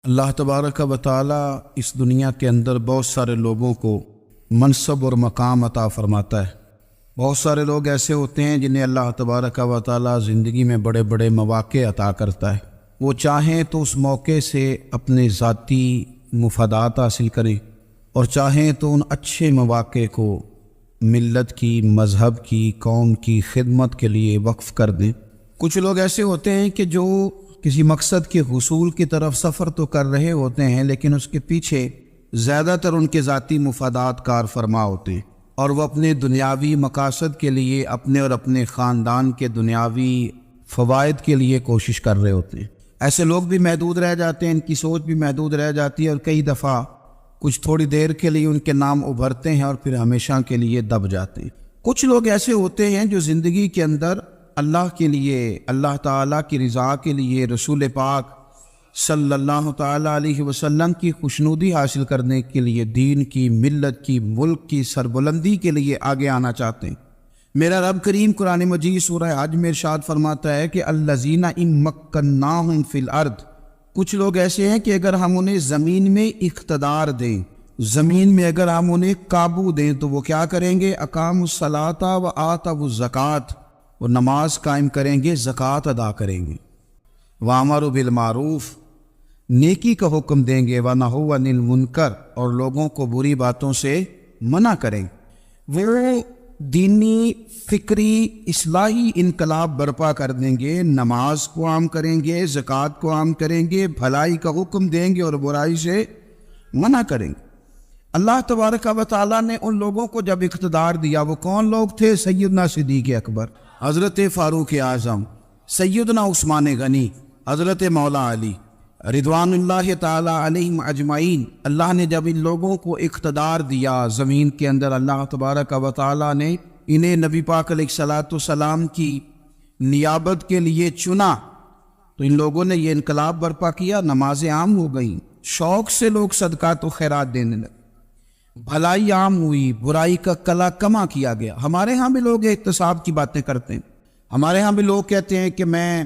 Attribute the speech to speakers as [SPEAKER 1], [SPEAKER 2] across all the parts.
[SPEAKER 1] اللہ تبارک و تعالی اس دنیا کے اندر بہت سارے لوگوں کو منصب اور مقام عطا فرماتا ہے۔ بہت سارے لوگ ایسے ہوتے ہیں جنہیں اللہ تبارک و تعالی زندگی میں بڑے بڑے مواقع عطا کرتا ہے۔ وہ چاہیں تو اس موقع سے اپنے ذاتی مفادات حاصل کریں اور چاہیں تو ان اچھے مواقع کو ملت کی، مذہب کی، قوم کی خدمت کے لیے وقف کر دیں۔ کچھ لوگ ایسے ہوتے ہیں کہ جو کسی مقصد کے حصول کی طرف سفر تو کر رہے ہوتے ہیں، لیکن اس کے پیچھے زیادہ تر ان کے ذاتی مفادات کار فرما ہوتے ہیں اور وہ اپنے دنیاوی مقاصد کے لیے، اپنے اور اپنے خاندان کے دنیاوی فوائد کے لیے کوشش کر رہے ہوتے ہیں۔ ایسے لوگ بھی محدود رہ جاتے ہیں، ان کی سوچ بھی محدود رہ جاتی ہے اور کئی دفعہ کچھ تھوڑی دیر کے لیے ان کے نام ابھرتے ہیں اور پھر ہمیشہ کے لیے دب جاتے ہیں۔ کچھ لوگ ایسے ہوتے ہیں جو زندگی کے اندر اللہ کے لیے، اللہ تعالیٰ کی رضا کے لیے، رسول پاک صلی اللہ تعالیٰ علیہ وسلم کی خوشنودی حاصل کرنے کے لیے، دین کی، ملت کی، ملک کی سربلندی کے لیے آگے آنا چاہتے ہیں۔ میرا رب کریم قرآن مجید سورہ حج میں ارشاد فرماتا ہے کہ الذین ان مکناہم فی الارض، کچھ لوگ ایسے ہیں کہ اگر ہم انہیں زمین میں اقتدار دیں، زمین میں اگر ہم انہیں قابو دیں تو وہ کیا کریں گے؟ اقاموا الصلاۃ و آتوا الزکوٰۃ، وہ نماز قائم کریں گے، زکوٰۃ ادا کریں گے، وامروا بالمعروف، نیکی کا حکم دیں گے، ونہوا عن المنکر، اور لوگوں کو بری باتوں سے منع کریں گے۔ وہ دینی، فکری، اصلاحی انقلاب برپا کر دیں گے، نماز کو عام کریں گے، زکوٰۃ کو عام کریں گے، بھلائی کا حکم دیں گے اور برائی سے منع کریں گے۔ اللہ تبارک و تعالیٰ نے ان لوگوں کو جب اقتدار دیا، وہ کون لوگ تھے؟ سیدنا صدیق اکبر، حضرت فاروق اعظم، سیدنا عثمان غنی، حضرت مولا علی رضوان اللہ تعالی علیہم اجمعین۔ اللہ نے جب ان لوگوں کو اقتدار دیا زمین کے اندر، اللہ تبارک و تعالی نے انہیں نبی پاک علیہ الصلاۃ والسلام کی نیابت کے لیے چنا، تو ان لوگوں نے یہ انقلاب برپا کیا، نمازیں عام ہو گئیں، شوق سے لوگ صدقات و خیرات دینے لگے، بھلائی عام ہوئی، برائی کا کلا کما کیا گیا۔ ہمارے ہاں بھی لوگ احتساب کی باتیں کرتے ہیں، ہمارے ہاں بھی لوگ کہتے ہیں کہ میں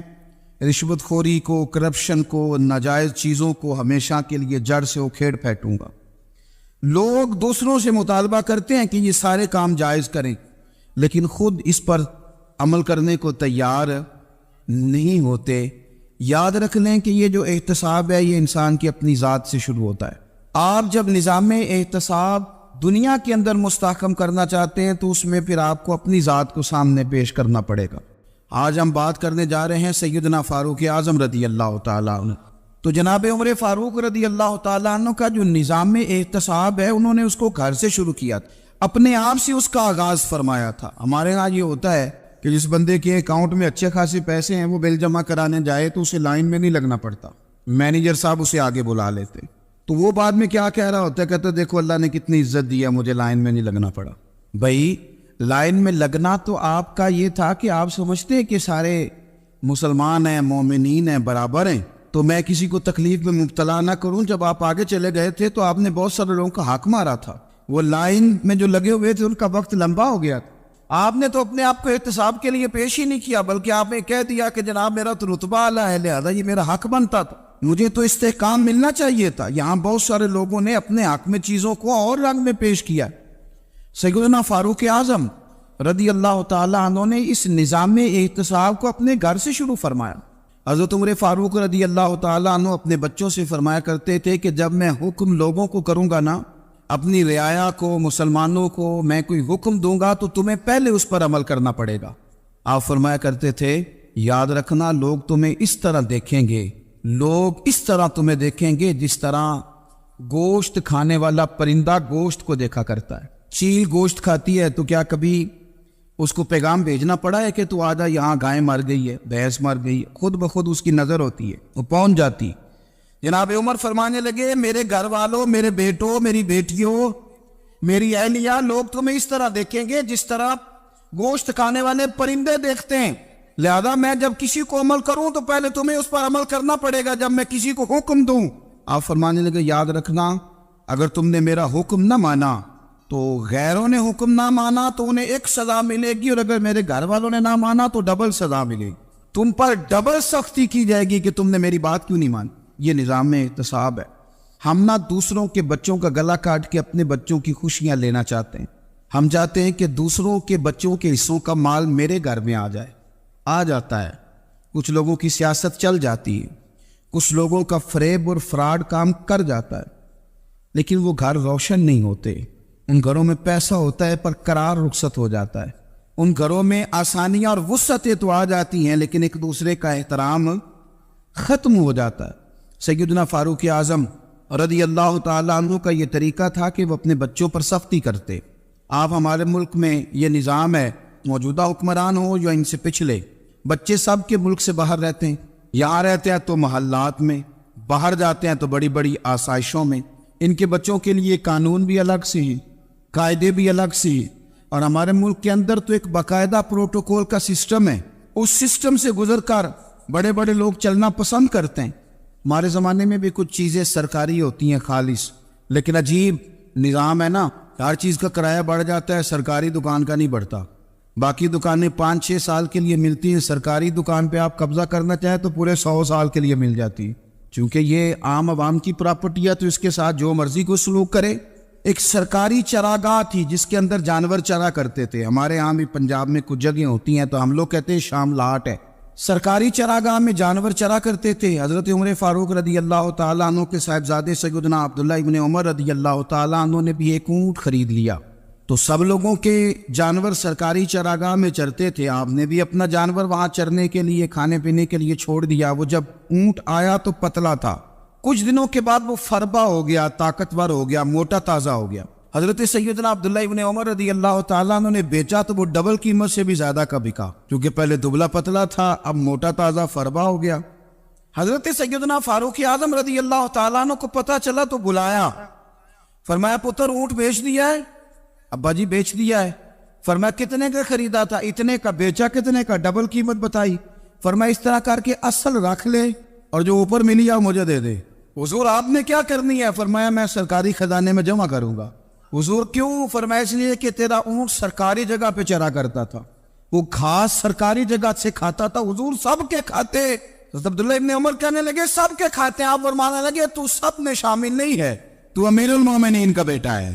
[SPEAKER 1] رشوت خوری کو، کرپشن کو، ناجائز چیزوں کو ہمیشہ کے لیے جڑ سے اکھیڑ پھینکوں گا۔ لوگ دوسروں سے مطالبہ کرتے ہیں کہ یہ سارے کام جائز کریں، لیکن خود اس پر عمل کرنے کو تیار نہیں ہوتے۔ یاد رکھ لیں کہ یہ جو احتساب ہے، یہ انسان کی اپنی ذات سے شروع ہوتا ہے۔ آپ جب نظام احتساب دنیا کے اندر مستحکم کرنا چاہتے ہیں تو اس میں پھر آپ کو اپنی ذات کو سامنے پیش کرنا پڑے گا۔ آج ہم بات کرنے جا رہے ہیں سیدنا فاروق اعظم رضی اللہ تعالیٰ عنہ۔ تو جناب عمر فاروق رضی اللہ تعالیٰ عنہ کا جو نظام احتساب ہے، انہوں نے اس کو گھر سے شروع کیا تھا، اپنے آپ سے اس کا آغاز فرمایا تھا۔ ہمارے ہاں یہ ہوتا ہے کہ جس بندے کے اکاؤنٹ میں اچھے خاصے پیسے ہیں، وہ بل جمع کرانے جائے تو اسے لائن میں نہیں لگنا پڑتا، مینیجر صاحب اسے آگے بلا لیتے، تو وہ بعد میں کیا کہہ رہا ہوتا ہے؟ کہتا دیکھو اللہ نے کتنی عزت دی ہے، مجھے لائن میں نہیں لگنا پڑا۔ بھائی لائن میں لگنا تو آپ کا یہ تھا کہ آپ سمجھتے ہیں کہ سارے مسلمان ہیں، مومنین ہیں، برابر ہیں، تو میں کسی کو تکلیف میں مبتلا نہ کروں۔ جب آپ آگے چلے گئے تھے تو آپ نے بہت سارے لوگوں کا حق مارا تھا، وہ لائن میں جو لگے ہوئے تھے ان کا وقت لمبا ہو گیا تھا۔ آپ نے تو اپنے آپ کو احتساب کے لیے پیش ہی نہیں کیا، بلکہ آپ نے کہہ دیا کہ جناب میرا تو رتبہ اعلیٰ ہے، لہذا یہ میرا حق بنتا تھا، مجھے تو استحکام ملنا چاہیے تھا۔ یہاں بہت سارے لوگوں نے اپنے حق میں چیزوں کو اور رنگ میں پیش کیا۔ سیدنا فاروق اعظم رضی اللہ تعالیٰ عنہ نے اس نظام احتساب کو اپنے گھر سے شروع فرمایا۔ حضرت عمر فاروق رضی اللہ تعالیٰ عنہ اپنے بچوں سے فرمایا کرتے تھے کہ جب میں حکم لوگوں کو کروں گا نا، اپنی رعایا کو، مسلمانوں کو میں کوئی حکم دوں گا تو تمہیں پہلے اس پر عمل کرنا پڑے گا۔ آپ فرمایا کرتے تھے یاد رکھنا لوگ تمہیں اس طرح دیکھیں گے، لوگ اس طرح تمہیں دیکھیں گے جس طرح گوشت کھانے والا پرندہ گوشت کو دیکھا کرتا ہے۔ چیل گوشت کھاتی ہے تو کیا کبھی اس کو پیغام بھیجنا پڑا ہے کہ تو آجا یہاں گائے مر گئی ہے، بھینس مر گئی ہے؟ خود بخود اس کی نظر ہوتی ہے، وہ پہنچ جاتی۔ جناب عمر فرمانے لگے میرے گھر والوں، میرے بیٹوں، میری بیٹیوں، میری اہلیہ، لوگ تمہیں اس طرح دیکھیں گے جس طرح گوشت کھانے والے پرندے دیکھتے ہیں، لہذا میں جب کسی کو عمل کروں تو پہلے تمہیں اس پر عمل کرنا پڑے گا جب میں کسی کو حکم دوں۔ آپ فرمانے لگے یاد رکھنا اگر تم نے میرا حکم نہ مانا تو غیروں نے حکم نہ مانا تو انہیں ایک سزا ملے گی، اور اگر میرے گھر والوں نے نہ مانا تو ڈبل سزا ملے گی، تم پر ڈبل سختی کی جائے گی کہ تم نے میری بات کیوں نہیں مانی۔ یہ نظام احتساب ہے۔ ہم نہ دوسروں کے بچوں کا گلا کاٹ کے اپنے بچوں کی خوشیاں لینا چاہتے ہیں، ہم چاہتے ہیں کہ دوسروں کے بچوں کے حصوں کا مال میرے گھر میں آ جاتا ہے۔ کچھ لوگوں کی سیاست چل جاتی ہے، کچھ لوگوں کا فریب اور فراڈ کام کر جاتا ہے، لیکن وہ گھر روشن نہیں ہوتے۔ ان گھروں میں پیسہ ہوتا ہے پر قرار رخصت ہو جاتا ہے، ان گھروں میں آسانیاں اور وسعتیں تو آ جاتی ہیں لیکن ایک دوسرے کا احترام ختم ہو جاتا ہے۔ سیدنا فاروق اعظم رضی اللہ تعالیٰ عنہ کا یہ طریقہ تھا کہ وہ اپنے بچوں پر سختی کرتے۔ آپ ہمارے ملک میں یہ نظام ہے، موجودہ حکمران ہو یا ان سے پچھلے، بچے سب کے ملک سے باہر رہتے ہیں، یہاں رہتے ہیں تو محلات میں، باہر جاتے ہیں تو بڑی بڑی آسائشوں میں۔ ان کے بچوں کے لیے قانون بھی الگ سے ہیں، قاعدے بھی الگ سے ہیں، اور ہمارے ملک کے اندر تو ایک باقاعدہ پروٹوکول کا سسٹم ہے، اس سسٹم سے گزر کر بڑے بڑے لوگ چلنا پسند کرتے ہیں۔ ہمارے زمانے میں بھی کچھ چیزیں سرکاری ہوتی ہیں خالص، لیکن عجیب نظام ہے نا، ہر چیز کا کرایہ بڑھ جاتا ہے، سرکاری دکان کا نہیں بڑھتا۔ باقی دکانیں 5-6 سال کے لیے ملتی ہیں، سرکاری دکان پہ آپ قبضہ کرنا چاہیں تو پورے 100 سال کے لیے مل جاتی ہے، چونکہ یہ عام عوام کی پراپرٹی ہے تو اس کے ساتھ جو مرضی کو سلوک کرے۔ ایک سرکاری چراگاہ تھی جس کے اندر جانور چرا کرتے تھے، ہمارے یہاں بھی پنجاب میں کچھ جگہیں ہوتی ہیں تو ہم لوگ کہتے ہیں شام لاٹ ہے، سرکاری چراگاہ میں جانور چرا کرتے تھے۔ حضرت عمر فاروق رضی اللہ تعالیٰ عنہ کے صاحبزادے سیدنا عبداللہ ابن عمر رضی اللہ تعالیٰ عنہ نے بھی ایک اونٹ خرید لیا، تو سب لوگوں کے جانور سرکاری چراگاہ میں چرتے تھے، آپ نے بھی اپنا جانور وہاں چرنے کے لیے کھانے پینے کے لیے چھوڑ دیا۔ وہ جب اونٹ آیا تو پتلا تھا، کچھ دنوں کے بعد وہ فربا ہو گیا، طاقتور ہو گیا، موٹا تازہ ہو گیا۔ حضرت سیدنا عبداللہ ابن عمر رضی اللہ تعالیٰ عنہ نے بیچا تو وہ ڈبل قیمت سے بھی زیادہ کا بکا، کیونکہ پہلے دبلا پتلا تھا، اب موٹا تازہ فربا ہو گیا۔ حضرت سیدنا فاروق اعظم رضی اللہ تعالیٰ عنہ کو پتہ چلا تو بلایا، فرمایا پتر اونٹ بیچ دیا ہے؟ ابا جی بیچ دیا ہے۔ فرمایا کتنے کا خریدا تھا؟ اتنے کا۔ بیچا کتنے کا؟ ڈبل قیمت بتائی۔ فرمایا اس طرح کر کے اصل رکھ لے اور جو اوپر ملی آپ مجھے دے دے۔ حضور آپ نے کیا کرنی ہے؟ فرمایا میں سرکاری خزانے میں جمع کروں گا۔ حضور کیوں؟ فرمایا اس لیے کہ تیرا اونٹ سرکاری جگہ پہ چرا کرتا تھا، وہ گھاس سرکاری جگہ سے کھاتا تھا۔ حضور سب کے کھاتے۔ حضرت عبداللہ ابن عمر کہنے لگے سب کے کھاتے ہیں؟ آپ فرمانے لگے تو سب میں شامل نہیں ہے، تو امیر المومنین کا بیٹا ہے،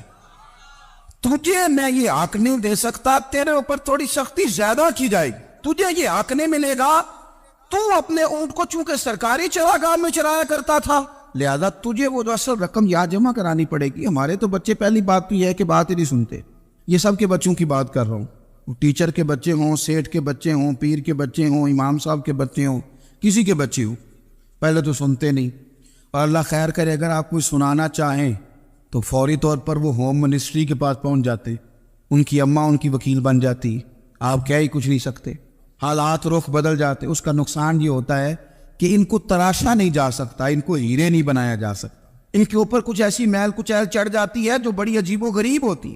[SPEAKER 1] تجھے میں یہ حق نہیں دے سکتا، تیرے اوپر تھوڑی سختی زیادہ کی جائے گی، تجھے یہ حق نہیں ملے گا۔ تو اپنے اونٹ کو چونکہ سرکاری چراگاہ میں چرایا کرتا تھا، لہذا تجھے وہ جو اصل رقم یہاں جمع کرانی پڑے گی۔ ہمارے تو بچے پہلی بات تو یہ ہے کہ بات ہی نہیں سنتے، یہ سب کے بچوں کی بات کر رہا ہوں، وہ ٹیچر کے بچے ہوں، سیٹھ کے بچے ہوں، پیر کے بچے ہوں، امام صاحب کے بچے ہوں، کسی کے بچے ہوں، پہلے تو سنتے نہیں۔ اور اللہ خیر کرے اگر آپ کوئی سنانا چاہیں تو فوری طور پر وہ ہوم منسٹری کے پاس پہنچ جاتے، ان کی اماں ان کی وکیل بن جاتی، آپ کہہ ہی کچھ نہیں سکتے، حالات رخ بدل جاتے۔ اس کا نقصان یہ ہوتا ہے کہ ان کو تراشا نہیں جا سکتا، ان کو ہیرے نہیں بنایا جا سکتا، ان کے اوپر کچھ ایسی میل کچیل چڑھ جاتی ہے جو بڑی عجیب و غریب ہوتی ہے۔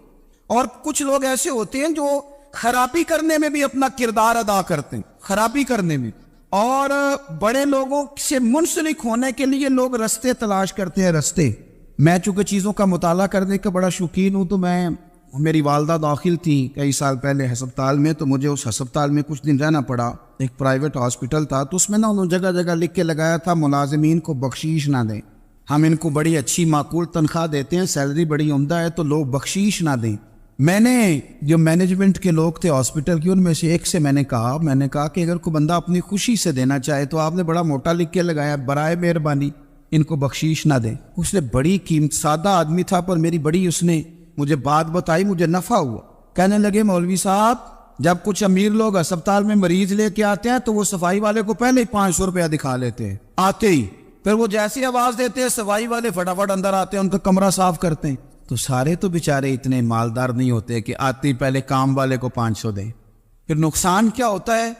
[SPEAKER 1] اور کچھ لوگ ایسے ہوتے ہیں جو خرابی کرنے میں بھی اپنا کردار ادا کرتے ہیں، خرابی کرنے میں، اور بڑے لوگوں سے منسلک ہونے کے لیے لوگ رستے تلاش کرتے ہیں، رستے۔ میں چونکہ چیزوں کا مطالعہ کرنے کا بڑا شوقین ہوں، تو میری والدہ داخل تھی کئی سال پہلے ہسپتال میں، تو مجھے اس ہسپتال میں کچھ دن رہنا پڑا، ایک پرائیویٹ ہاسپٹل تھا، تو اس میں انہوں نے جگہ جگہ لکھ کے لگایا تھا ملازمین کو بخشیش نہ دیں، ہم ان کو بڑی اچھی معقول تنخواہ دیتے ہیں، سیلری بڑی عمدہ ہے، تو لوگ بخشیش نہ دیں۔ میں نے جو مینجمنٹ کے لوگ تھے ہاسپٹل کی، ان میں سے ایک سے میں نے کہا کہ اگر کوئی بندہ اپنی خوشی سے دینا چاہے تو آپ نے بڑا موٹا لکھ کے لگایا برائے مہربانی ان کو بخشیش نہ دیں۔ اس نے بڑی قیمت، سادہ آدمی تھا پر میری بڑی اس نے مجھے بات بتائی، مجھے نفع ہوا۔ کہنے لگے مولوی صاحب جب کچھ امیر لوگ ہسپتال میں مریض لے کے آتے ہیں تو وہ صفائی والے کو پہلے ہی 500 روپیہ دکھا لیتے ہیں آتے ہی، پھر وہ جیسی آواز دیتے ہیں صفائی والے فٹافٹ اندر آتے ہیں، ان کا کمرہ صاف کرتے ہیں۔ تو سارے تو بیچارے اتنے مالدار نہیں ہوتے کہ آتے ہی پہلے کام والے کو 500 دیں۔ پھر نقصان کیا ہوتا ہے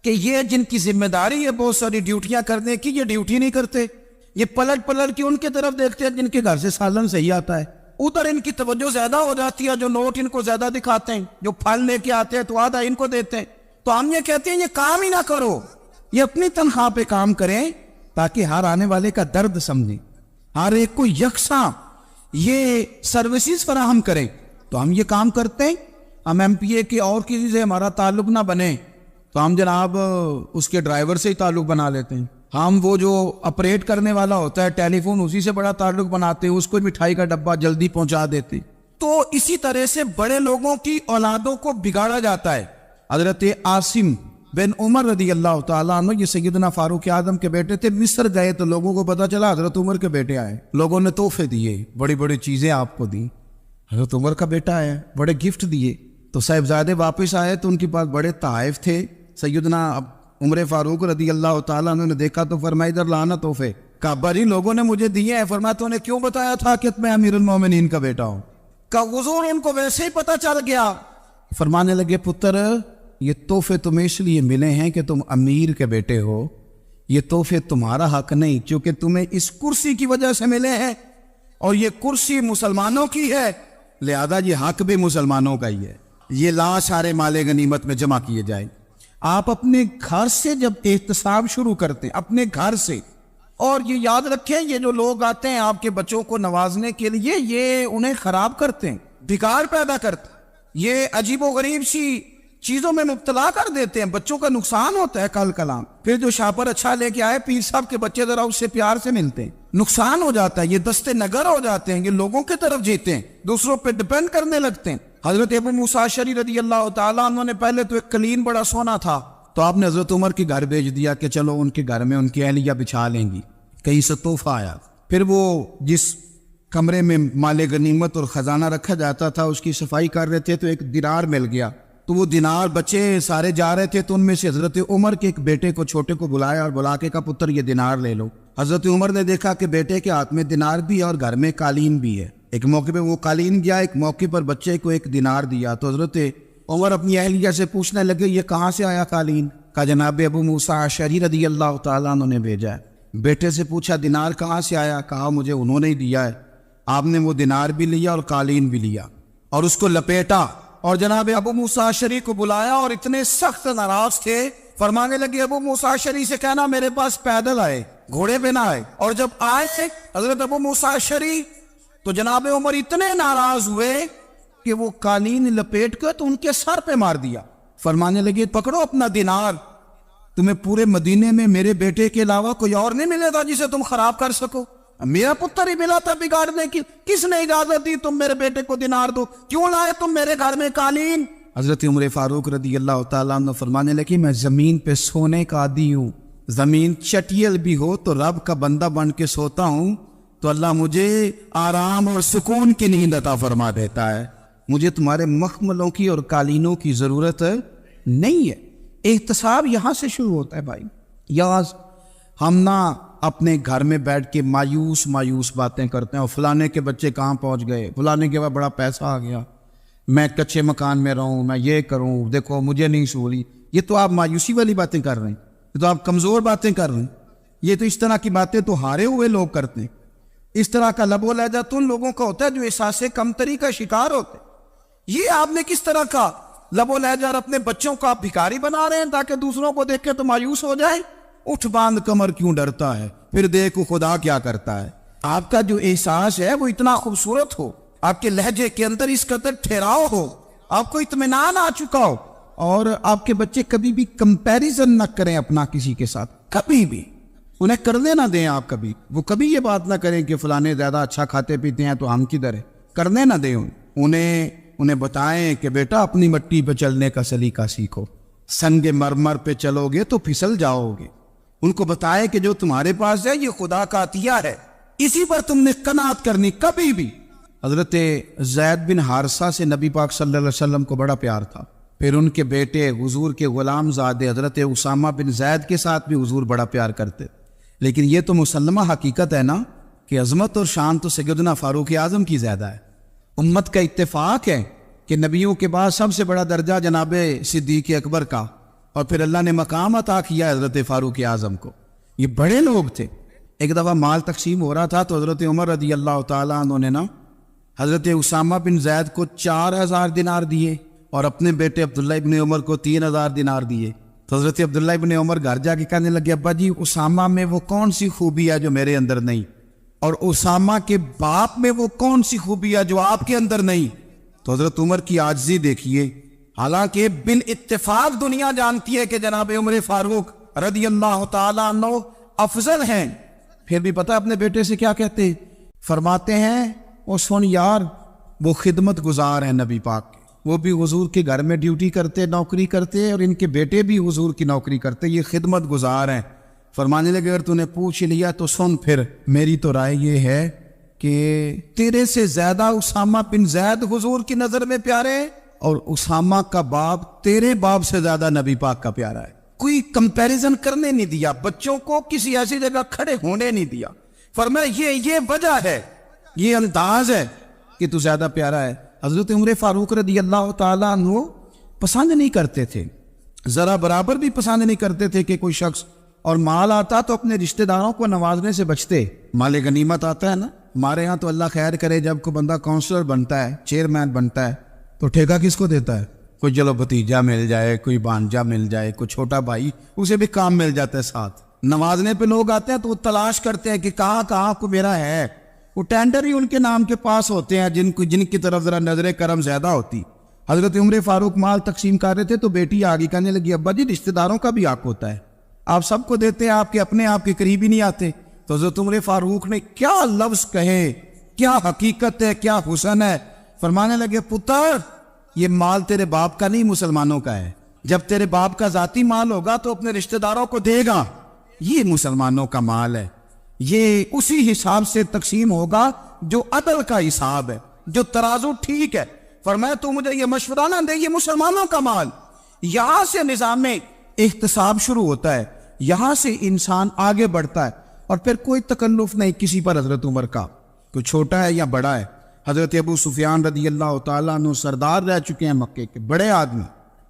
[SPEAKER 1] کہ یہ جن کی ذمہ داری ہے بہت ساری ڈیوٹیاں کرنے کی، یہ ڈیوٹی نہیں کرتے، یہ پلٹ کے ان کے طرف دیکھتے ہیں جن کے گھر سے سالن صحیح آتا ہے، ادھر ان کی توجہ زیادہ ہو جاتی ہے، جو نوٹ ان کو زیادہ دکھاتے ہیں، جو پھل لے کے آتے ہیں تو آدھا ان کو دیتے ہیں۔ تو ہم یہ کہتے ہیں یہ کام ہی نہ کرو، یہ اپنی تنخواہ پہ کام کریں تاکہ ہر آنے والے کا درد سمجھیں، ہر ایک کو یکساں یہ سروسز فراہم کریں۔ تو ہم یہ کام کرتے ہیں، ہم ایم پی اے کے اور کسی سے ہمارا تعلق نہ بنے تو ہم جناب اس کے ڈرائیور سے ہی تعلق بنا لیتے ہیں، ہم وہ جو آپریٹ کرنے والا ہوتا ہے ٹیلی فون اسی سے بڑا تعلق بناتے ہیں, اس کو مٹھائی کا ڈبہ جلدی پہنچا دیتے. تو اسی طرح سے بڑے لوگوں کی اولادوں کو بگاڑا جاتا ہے. حضرت عاصم بن عمر رضی اللہ تعالیٰ عنہ, یہ سیدنا فاروق اعظم کے بیٹے تھے, مصر گئے تو لوگوں کو پتا چلا حضرت عمر کے بیٹے آئے. لوگوں نے تحفے دیے, بڑی بڑی چیزیں آپ کو دی. حضرت عمر کا بیٹا آیا, بڑے گفٹ دیے. تو صاحبزادے واپس آئے تو ان کے پاس بڑے تحائف تھے. سیدنا عمر فاروق رضی اللہ تعالیٰ عنہ نے دیکھا تو فرمایا ادھر لانا تحفے. کہا بھائی لوگوں نے مجھے دیے ہیں. فرمایا تو نے کیوں بتایا تھا کہ میں امیر المومنین کا بیٹا ہوں؟ کہا حضور ان کو ویسے ہی پتا چل گیا. فرمانے لگے پتر یہ تحفے تمہیں اس لیے ملے ہیں کہ تم امیر کے بیٹے ہو, یہ تحفے تمہارا حق نہیں, چونکہ تمہیں اس کرسی کی وجہ سے ملے ہیں اور یہ کرسی مسلمانوں کی ہے, لہذا یہ حق بھی مسلمانوں کا ہی ہے. یہ لا سارے مال غنیمت میں جمع کیے جائیں. آپ اپنے گھر سے جب احتساب شروع کرتے ہیں, اپنے گھر سے, اور یہ یاد رکھیں یہ جو لوگ آتے ہیں آپ کے بچوں کو نوازنے کے لیے, یہ انہیں خراب کرتے ہیں, بگاڑ پیدا کرتے ہیں, یہ عجیب و غریب سی چیزوں میں مبتلا کر دیتے ہیں, بچوں کا نقصان ہوتا ہے. کل کلام پھر جو شاپر اچھا لے کے آئے پیر صاحب کے بچے ذرا اس سے پیار سے ملتے ہیں, نقصان ہو جاتا ہے. یہ دستے نگر ہو جاتے ہیں, یہ لوگوں کی طرف جیتے ہیں, دوسروں پہ ڈپینڈ کرنے لگتے ہیں. حضرت ابو موسیٰ اشعری رضی اللہ تعالیٰ عنہ نے پہلے تو ایک قلین بڑا سونا تھا, تو آپ نے حضرت عمر کے گھر بھیج دیا کہ چلو ان کے گھر میں ان کی اہلیہ بچھا لیں گی. کہیں سے تحفہ آیا. پھر وہ جس کمرے میں مال غنیمت اور خزانہ رکھا جاتا تھا اس کی صفائی کر رہے تھے تو ایک دینار مل گیا. تو وہ دینار بچے سارے جا رہے تھے تو ان میں سے حضرت عمر کے ایک بیٹے کو چھوٹے کو بلایا اور بلا کے کہا پتر یہ دینار لے لو. حضرت عمر نے دیکھا کہ بیٹے کے ہاتھ میں دینار بھی ہے اور گھر میں قالین بھی ہے. ایک موقع پہ وہ قالین گیا, ایک موقع پر بچے کو ایک دینار دیا. تو حضرت عمر اپنی اہلیہ سے پوچھنے لگے یہ کہاں سے آیا قالین؟ کہا جناب ابو موسیٰ اشعری رضی اللہ تعالیٰ عنہ نے بھیجا ہے. بیٹے سے پوچھا دینار کہاں سے آیا؟ کہا مجھے انہوں نے ہی دیا ہے. آپ نے وہ دینار بھی لیا اور قالین بھی لیا اور اس کو لپیٹا اور جناب ابو موسیٰ اشعری کو بلایا, اور اتنے سخت ناراض تھے. فرمانے لگے ابو موسیٰ اشعری سے کہنا میرے پاس پیدل آئے, گھوڑے پہ نہ آئے. اور جب آئے حضرت ابو موسیٰ اشعری تو جناب عمر اتنے ناراض ہوئے کہ وہ قالین لپیٹ کر تو ان کے سر پہ مار دیا. فرمانے لگے پکڑو اپنا دینار, تمہیں پورے مدینے میں میرے بیٹے کے علاوہ کوئی اور نہیں ملے تھا جسے تم خراب کر سکو. میرا پتر ہی ملا تھا بگاڑنے کی, کس نے اجازت دی تم میرے بیٹے کو دینار دو؟ کیوں لائے تم میرے گھر میں قالین؟ حضرت عمر فاروق رضی اللہ تعالیٰ عنہ فرمانے لگے میں زمین پہ سونے کا عادی ہوں, زمین چٹیل بھی ہو تو رب کا بندہ بن کے سوتا ہوں تو اللہ مجھے آرام اور سکون کی نیند عطا فرما دیتا ہے. مجھے تمہارے مخملوں کی اور قالینوں کی ضرورت نہیں ہے. احتساب یہاں سے شروع ہوتا ہے بھائی. یاز ہم نہ اپنے گھر میں بیٹھ کے مایوس باتیں کرتے ہیں, اور فلانے کے بچے کہاں پہنچ گئے, فلانے کے بعد بڑا پیسہ آ گیا, میں کچے مکان میں رہوں, میں یہ کروں, دیکھو مجھے نہیں سہولی. یہ تو آپ مایوسی والی باتیں کر رہے ہیں, یہ تو آپ کمزور باتیں کر رہے ہیں. یہ تو اس طرح کی باتیں تو ہارے ہوئے لوگ کرتے ہیں. اس طرح کا لب و لہجہ تو ان لوگوں کا ہوتا ہے جو احساس کمتری کا شکار ہوتے ہیں. یہ آپ نے کس طرح کا لب و لہجہ, اور اپنے بچوں کو آپ بھکاری بنا رہے ہیں تاکہ دوسروں کو دیکھ کے تو مایوس ہو جائے. اٹھ باندھ کمر کیوں ڈرتا ہے, پھر دیکھو خدا کیا کرتا ہے. آپ کا جو احساس ہے وہ اتنا خوبصورت ہو, آپ کے لہجے کے اندر اس قدر ٹھہراؤ ہو, آپ کو اطمینان آ چکا ہو, اور آپ کے بچے کبھی بھی کمپیریزن نہ کریں اپنا کسی کے ساتھ, کبھی بھی انہیں کرنے نہ دیں. آپ کبھی وہ کبھی یہ بات نہ کریں کہ فلانے زیادہ اچھا کھاتے پیتے ہیں تو ہم کدھر ہے, کرنے نہ دیں. انہیں بتائیں کہ بیٹا اپنی مٹی پہ چلنے کا سلیقہ سیکھو, سنگ مرمر پہ چلو گے تو پھسل جاؤ گے. ان کو بتائیں کہ جو تمہارے پاس ہے یہ خدا کا عطیہ ہے, اسی پر تم نے قناعت کرنی کبھی بھی. حضرت زید بن حارثہ سے نبی پاک صلی اللہ علیہ وسلم کو بڑا پیار تھا. پھر ان کے بیٹے حضور کے غلام زادے حضرت اسامہ بن زید کے ساتھ بھی حضور بڑا پیار کرتے. لیکن یہ تو مسلمہ حقیقت ہے نا کہ عظمت اور شان تو سیدنا فاروق اعظم کی زیادہ ہے. امت کا اتفاق ہے کہ نبیوں کے بعد سب سے بڑا درجہ جناب صدیق اکبر کا, اور پھر اللہ نے مقام عطا کیا حضرت فاروق اعظم کو. یہ بڑے لوگ تھے. ایک دفعہ مال تقسیم ہو رہا تھا تو حضرت عمر رضی اللہ تعالیٰ عنہ نے نا حضرت اسامہ بن زید کو 4000 دینار دیے اور اپنے بیٹے عبداللہ ابن عمر کو 3000 دینار دیے. تو حضرت عبداللہ ابن عمر گھر جا کے کہنے لگے ابا جی اسامہ میں وہ کون سی خوبی ہے جو میرے اندر نہیں, اور اسامہ کے باپ میں وہ کون سی خوبی ہے جو آپ کے اندر نہیں. تو حضرت عمر کی عاجزی دیکھیے, حالانکہ بال اتفاق دنیا جانتی ہے کہ جناب عمر فاروق رضی اللہ تعالیٰ عنہ افضل ہیں، پھر بھی پتہ اپنے بیٹے سے کیا کہتے ہیں؟ فرماتے ہیں وہ سن یار، وہ خدمت گزار ہیں نبی پاک کے، وہ بھی حضور کے گھر میں ڈیوٹی کرتے، نوکری کرتے، اور ان کے بیٹے بھی حضور کی نوکری کرتے، یہ خدمت گزار ہیں۔ فرمانے لگے اگر تو نے پوچھ لیا تو سن، پھر میری تو رائے یہ ہے کہ تیرے سے زیادہ اسامہ بن زید حضور کی نظر میں پیارے ہیں، اور اسامہ کا باپ تیرے باپ سے زیادہ نبی پاک کا پیارا ہے۔ کوئی کمپیریزن کرنے نہیں دیا، بچوں کو کسی ایسی جگہ کھڑے ہونے نہیں دیا۔ فرمایا یہ وجہ ہے، یہ انداز ہے کہ تو زیادہ پیارا ہے۔ حضرت عمر فاروق رضی اللہ تعالیٰ عنہ پسند نہیں کرتے تھے، ذرا برابر بھی پسند نہیں کرتے تھے کہ کوئی شخص اور مال آتا تو اپنے رشتہ داروں کو نوازنے سے بچتے۔ مال غنیمت آتا ہے نا، ہمارے ہاں تو اللہ خیر کرے جب کوئی بندہ کونسلر بنتا ہے، چیئرمین بنتا ہے، تو ٹھیکہ کس کو دیتا ہے؟ کوئی چلو بھتیجا مل جائے، کوئی بانجا مل جائے، کوئی چھوٹا بھائی، اسے بھی کام مل جاتا ہے ساتھ۔ نوازنے پہ لوگ آتے ہیں تو وہ تلاش کرتے ہیں کہ کہاں کو میرا ہے، وہ ٹینڈر ہی ان کے نام کے پاس ہوتے ہیں جن کی طرف ذرا نظر کرم زیادہ ہوتی۔ حضرت عمر فاروق مال تقسیم کر رہے تھے تو بیٹی آگے کہنے لگی ابا جی رشتہ داروں کا بھی حق ہوتا ہے، آپ سب کو دیتے ہیں، آپ کے قریب ہی نہیں آتے۔ تو حضرت عمر فاروق نے کیا لفظ کہے، کیا حقیقت ہے، کیا حسن ہے۔ فرمانے لگے پتر یہ مال تیرے باپ کا نہیں، مسلمانوں کا ہے، جب تیرے باپ کا ذاتی مال ہوگا تو اپنے رشتہ داروں کو دے گا، یہ مسلمانوں کا مال ہے، یہ اسی حساب سے تقسیم ہوگا جو عدل کا حساب ہے، جو ترازو ٹھیک ہے۔ فرمایا تو مجھے یہ مشورہ نہ دے، یہ مسلمانوں کا مال۔ یہاں سے نظام احتساب شروع ہوتا ہے، یہاں سے انسان آگے بڑھتا ہے، اور پھر کوئی تکلف نہیں کسی پر حضرت عمر کا، کوئی چھوٹا ہے یا بڑا ہے۔ حضرت ابو سفیان رضی اللہ تعالیٰ عنہ سردار رہ چکے ہیں مکے کے، بڑے آدمی،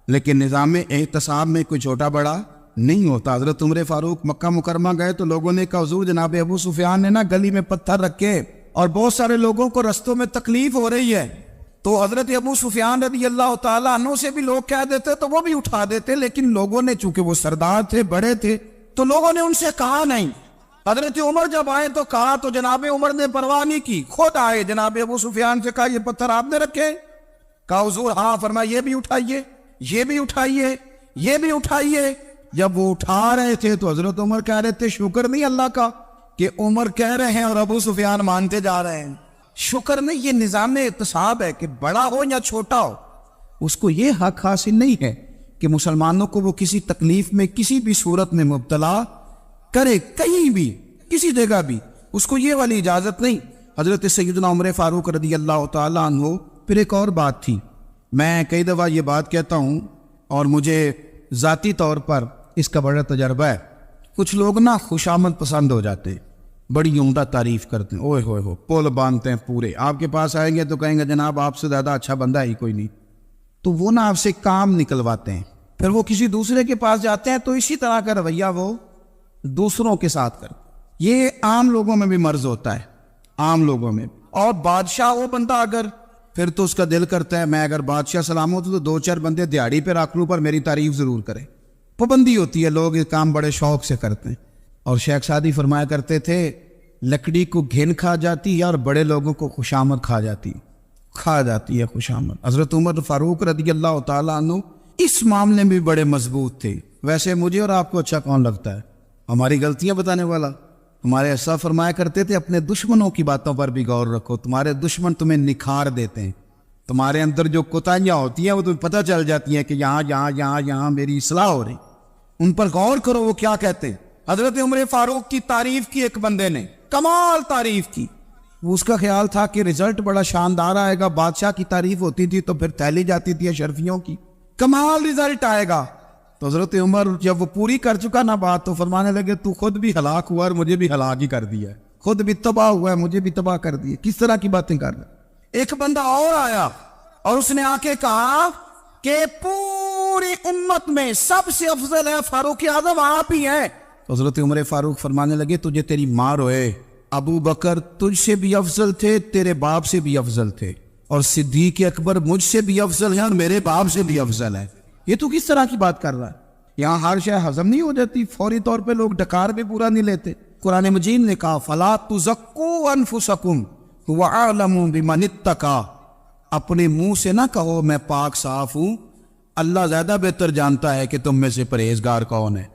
[SPEAKER 1] لیکن نظام احتساب میں کوئی چھوٹا بڑا نہیں ہوتا۔ حضرت عمر فاروق مکہ مکرمہ گئے تو لوگوں نے کہا حضور جناب ابو سفیان نے نا گلی میں پتھر رکھے اور بہت سارے لوگوں کو رستوں میں تکلیف ہو رہی ہے، تو حضرت ابو سفیان رضی اللہ تعالیٰ عنہ سے بھی لوگ کہہ دیتے تو وہ بھی اٹھا دیتے، لیکن لوگوں نے چونکہ وہ سردار تھے، بڑے تھے، تو لوگوں نے ان سے کہا نہیں۔ حضرت عمر جب آئے تو کہا تو جناب عمر نے پرواہ نہیں کی، خود آئے جناب ابو سفیان سے کہا یہ پتھر آپ نے رکھے؟ کہا حضور ہاں۔ فرمایا یہ بھی اٹھائیے، یہ بھی اٹھائیے، یہ بھی اٹھائیے۔ جب وہ اٹھا رہے تھے تو حضرت عمر کہہ رہے تھے شکر نہیں اللہ کا کہ عمر کہہ رہے ہیں اور ابو سفیان مانتے جا رہے ہیں، شکر نہیں۔ یہ نظام احتساب ہے کہ بڑا ہو یا چھوٹا ہو، اس کو یہ حق حاصل نہیں ہے کہ مسلمانوں کو وہ کسی تکلیف میں کسی بھی صورت میں مبتلا کرے، کہیں بھی کسی جگہ بھی، اس کو یہ والی اجازت نہیں۔ حضرت سیدنا عمر فاروق رضی اللہ تعالیٰ عنہ۔ پھر ایک اور بات تھی، میں کئی دفعہ یہ بات کہتا ہوں اور مجھے ذاتی طور پر اس کا بڑا تجربہ ہے، کچھ لوگ نا خوشامد پسند ہو جاتے ہیں، بڑی عمدہ تعریف کرتے ہیں، اوئے ہوئے ہو پول باندھتے ہیں پورے، آپ کے پاس آئیں گے تو کہیں گے جناب آپ سے زیادہ اچھا بندہ ہی کوئی نہیں، تو وہ نا آپ سے کام نکلواتے ہیں۔ پھر وہ کسی دوسرے کے پاس جاتے ہیں تو اسی طرح کا رویہ وہ دوسروں کے ساتھ کرتے۔ یہ عام لوگوں میں بھی مرض ہوتا ہے، عام لوگوں میں۔ اور بادشاہ وہ بندہ اگر، پھر تو اس کا دل کرتا ہے میں اگر بادشاہ سلامت ہوں تو دو چار بندے دیہڑی پہ رکھ لوں پر میری تعریف ضرور کریں۔ پابندی ہوتی ہے، لوگ یہ کام بڑے شوق سے کرتے ہیں۔ اور شیخ سعدی فرمایا کرتے تھے لکڑی کو گھن کھا جاتی ہے اور بڑے لوگوں کو خوشامد کھا جاتی ہے خوشامد۔ حضرت عمر فاروق رضی اللہ تعالیٰ عنہ اس معاملے میں بھی بڑے مضبوط تھے۔ ویسے مجھے اور آپ کو اچھا کون لگتا ہے؟ ہماری غلطیاں بتانے والا۔ ہمارے ایسا فرمایا کرتے تھے اپنے دشمنوں کی باتوں پر بھی غور رکھو، تمہارے دشمن تمہیں نکھار دیتے ہیں، تمہارے اندر جو کوتاہیاں ہوتی ہیں وہ تمہیں پتہ چل جاتی ہیں کہ یہاں میری اصلاح ہو رہی، ان پر غور کرو وہ کیا کہتے ہیں۔ حضرت عمر فاروق کی تعریف کی ایک بندے نے، کمال تعریف کی، وہ اس کا خیال تھا کہ رزلٹ بڑا شاندار آئے گا، بادشاہ کی تعریف ہوتی تھی تو پھر تھیلی جاتی تھی اشرفیوں کی، کمال رزلٹ آئے گا۔ تو حضرت عمر جب وہ پوری کر چکا نا بات تو فرمانے لگے تو خود بھی ہلاک ہوا اور مجھے بھی ہلاک ہی کر دیا ہے، خود بھی تباہ ہوا ہے مجھے بھی تباہ کر دیا۔ کس طرح کی باتیں کر رہے؟ ایک بندہ اور آیا اور اس نے آ کے کہا کہ پوری امت میں سب سے افضل ہے فاروق اعظم آپ ہی ہیں۔ حضرت عمر فاروق فرمانے لگے تجھے تیری ماں روئے، ابو بکر تجھ سے بھی افضل تھے، تیرے باپ سے بھی افضل تھے، اور صدیق اکبر مجھ سے بھی افضل ہے اور میرے باپ سے بھی افضل ہے۔ یہ تو کس طرح کی بات کر رہا ہے؟ یہاں ہر شے ہضم نہیں ہو جاتی، فوری طور پہ لوگ ڈکار بھی پورا نہیں لیتے۔ قرآن مجید نے کہا فَلَا تُزَكُّوا أَنفُسَكُمْ هُوَ أَعْلَمُ بِمَنِ اتَّقَىٰ، اپنے منہ سے نہ کہو میں پاک صاف ہوں، اللہ زیادہ بہتر جانتا ہے کہ تم میں سے پرہیزگار کون ہے۔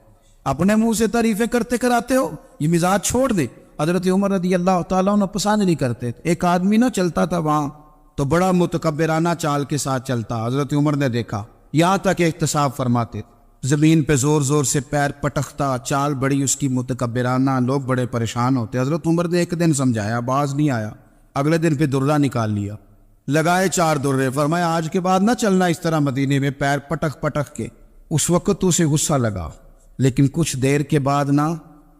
[SPEAKER 1] اپنے منہ سے تعریفیں کرتے کراتے ہو, یہ مزاج چھوڑ دے. حضرت عمر رضی اللہ تعالیٰ عنہ پسند نہیں کرتے. ایک آدمی نہ چلتا تھا وہاں تو بڑا متکبرانہ چال کے ساتھ چلتا. حضرت عمر نے دیکھا, یہاں تک احتساب فرماتے, زمین پہ زور زور سے پیر پٹکتا, چال بڑی اس کی متکبرانہ, لوگ بڑے پریشان ہوتے. حضرت عمر نے ایک دن سمجھایا, باز نہیں آیا. اگلے دن پہ درہ نکال لیا, لگائے 4 درے, فرمایا آج کے بعد نہ چلنا اس طرح مدینے میں پیر پٹک پٹک کے. اس وقت تو اسے غصہ لگا, لیکن کچھ دیر کے بعد نا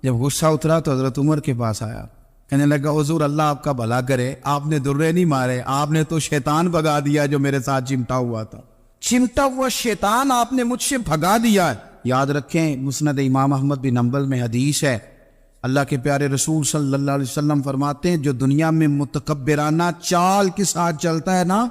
[SPEAKER 1] جب غصہ اترا تو حضرت عمر کے پاس آیا, کہنے لگا حضور اللہ آپ کا بھلا کرے, آپ نے درے نہیں مارے, آپ نے تو شیطان بھگا دیا جو میرے ساتھ چمٹا ہوا تھا. چمٹا ہوا شیطان آپ نے مجھ سے بھگا دیا. یاد رکھیں مسند امام احمد بن حنبل میں حدیث ہے, اللہ کے پیارے رسول صلی اللہ علیہ وسلم فرماتے ہیں جو دنیا میں متکبرانہ چال کے ساتھ چلتا ہے نا,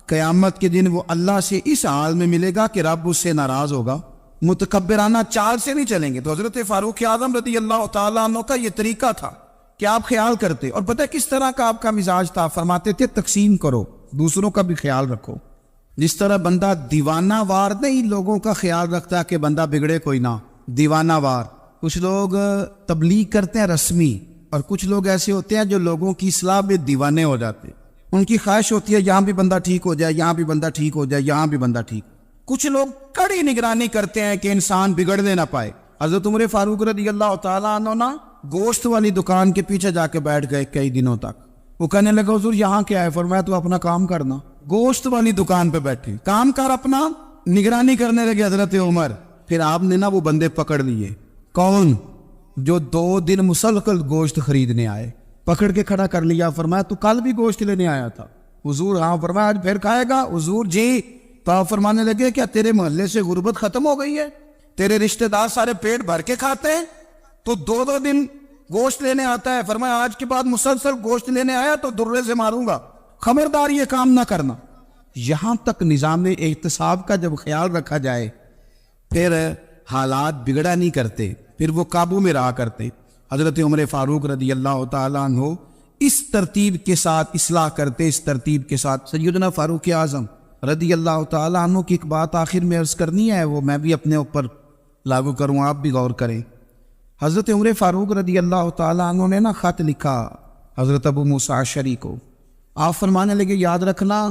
[SPEAKER 1] قیامت کے دن وہ اللہ سے اس حال میں ملے گا کہ رب اس سے ناراض ہوگا. متکبرانہ چال سے نہیں چلیں گے. تو حضرت فاروق اعظم رضی اللہ تعالیٰ عنہ کا یہ طریقہ تھا کہ آپ خیال کرتے, اور پتہ کس طرح کا آپ کا مزاج تھا, فرماتے تھے تقسیم کرو, دوسروں کا بھی خیال رکھو. جس طرح بندہ دیوانہ وار نہیں لوگوں کا خیال رکھتا کہ بندہ بگڑے کوئی نہ, دیوانہ وار. کچھ لوگ تبلیغ کرتے ہیں رسمی, اور کچھ لوگ ایسے ہوتے ہیں جو لوگوں کی اصلاح میں دیوانے ہو جاتے. ان کی خواہش ہوتی ہے یہاں بھی بندہ ٹھیک ہو جائے, یہاں بھی بندہ ٹھیک ہو جائے, یہاں بھی بندہ ٹھیک. کچھ لوگ کڑی نگرانی کرتے ہیں کہ انسان بگڑنے نہ پائے. حضرت عمر فاروق رضی اللہ تعالیٰ عنہ نا گوشت والی دکان کے پیچھے جا کے بیٹھ گئے کئی دنوں تک. وہ کہنے لگا حضور یہاں کیا ہے؟ فرمایا تو اپنا کام کرنا. گوشت والی دکان پہ بیٹھے, کام کر اپنا, نگرانی کرنے لگے حضرت عمر. پھر آپ نے نا وہ بندے پکڑ لیے. کون؟ جو 2 دن مسلسل گوشت خریدنے آئے, پکڑ کے کھڑا کر لیا. فرمایا تو کل بھی گوشت لینے آیا تھا؟ حضور ہاں. فرمایا آج پھر کھائے گا؟ حضور جی. تو آپ فرمانے لگے کیا تیرے محلے سے غربت ختم ہو گئی ہے؟ تیرے رشتہ دار سارے پیٹ بھر کے کھاتے ہیں, تو 2 دن گوشت لینے آتا ہے. فرمایا آج کے بعد مسلسل گوشت لینے آیا تو درے سے ماروں گا, خبردار یہ کام نہ کرنا. یہاں تک نظام احتساب کا جب خیال رکھا جائے پھر حالات بگڑا نہیں کرتے, پھر وہ قابو میں رہا کرتے. حضرت عمر فاروق رضی اللہ تعالیٰ عنہ اس ترتیب کے ساتھ اصلاح کرتے, اس ترتیب کے ساتھ. سیدنا فاروق اعظم رضی اللہ تعالیٰ عنہ کی ایک بات آخر میں عرض کرنی ہے, وہ میں بھی اپنے اوپر لاگو کروں, آپ بھی غور کریں. حضرت عمر فاروق رضی اللہ تعالیٰ عنہ نے نا خط لکھا حضرت ابو موسیٰ اشعری کو. آپ فرمانے لگے یاد رکھنا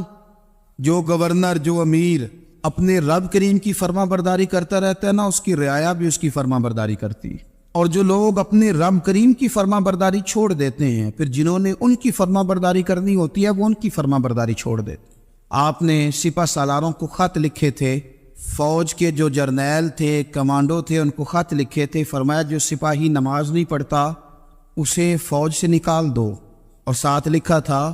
[SPEAKER 1] جو گورنر, جو امیر اپنے رب کریم کی فرما برداری کرتا رہتا ہے نا, اس کی رعایا بھی اس کی فرما برداری کرتی. اور جو لوگ اپنے رب کریم کی فرما برداری چھوڑ دیتے ہیں, پھر جنہوں نے ان کی فرما برداری کرنی ہوتی ہے وہ ان کی فرما برداری چھوڑ دیتے. آپ نے سپہ سالاروں کو خط لکھے تھے, فوج کے جو جرنیل تھے, کمانڈو تھے, ان کو خط لکھے تھے. فرمایا جو سپاہی نماز نہیں پڑھتا اسے فوج سے نکال دو, اور ساتھ لکھا تھا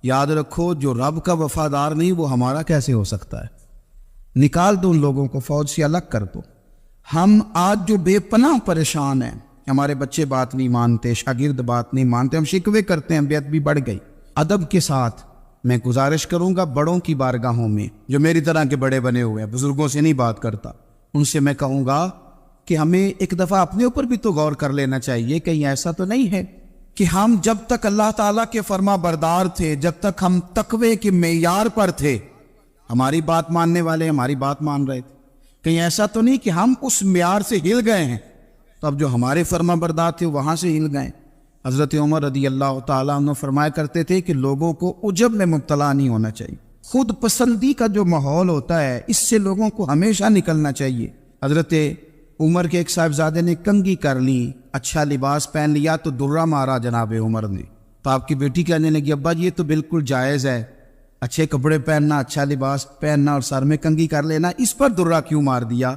[SPEAKER 1] یاد رکھو جو رب کا وفادار نہیں وہ ہمارا کیسے ہو سکتا ہے, نکال دو ان لوگوں کو, فوج سے الگ کر دو. ہم آج جو بے پناہ پریشان ہیں, ہمارے بچے بات نہیں مانتے, شاگرد بات نہیں مانتے, ہم شکوے کرتے ہیں, بے ادبی بڑھ گئی. ادب کے ساتھ میں گزارش کروں گا بڑوں کی بارگاہوں میں, جو میری طرح کے بڑے بنے ہوئے ہیں, بزرگوں سے نہیں بات کرتا, ان سے میں کہوں گا کہ ہمیں ایک دفعہ اپنے اوپر بھی تو غور کر لینا چاہیے. کہیں ایسا تو نہیں ہے کہ ہم جب تک اللہ تعالیٰ کے فرما بردار تھے, جب تک ہم تقوی کے معیار پر تھے, ہماری بات ماننے والے ہماری بات مان رہے تھے. کہیں ایسا تو نہیں کہ ہم اس معیار سے ہل گئے ہیں, تو اب جو ہمارے فرما بردار تھے وہاں سے ہل گئے. حضرت عمر رضی اللہ تعالیٰ عنہ فرمایا کرتے تھے کہ لوگوں کو عجب میں مبتلا نہیں ہونا چاہیے. خود پسندی کا جو ماحول ہوتا ہے اس سے لوگوں کو ہمیشہ نکلنا چاہیے. حضرت عمر کے ایک صاحبزادے نے کنگھی کر لی, اچھا لباس پہن لیا تو درہ مارا جناب عمر نے. تو آپ کی بیٹی کہنے لگی ابا یہ تو بالکل جائز ہے, اچھے کپڑے پہننا, اچھا لباس پہننا اور سر میں کنگھی کر لینا, اس پر درہ کیوں مار دیا؟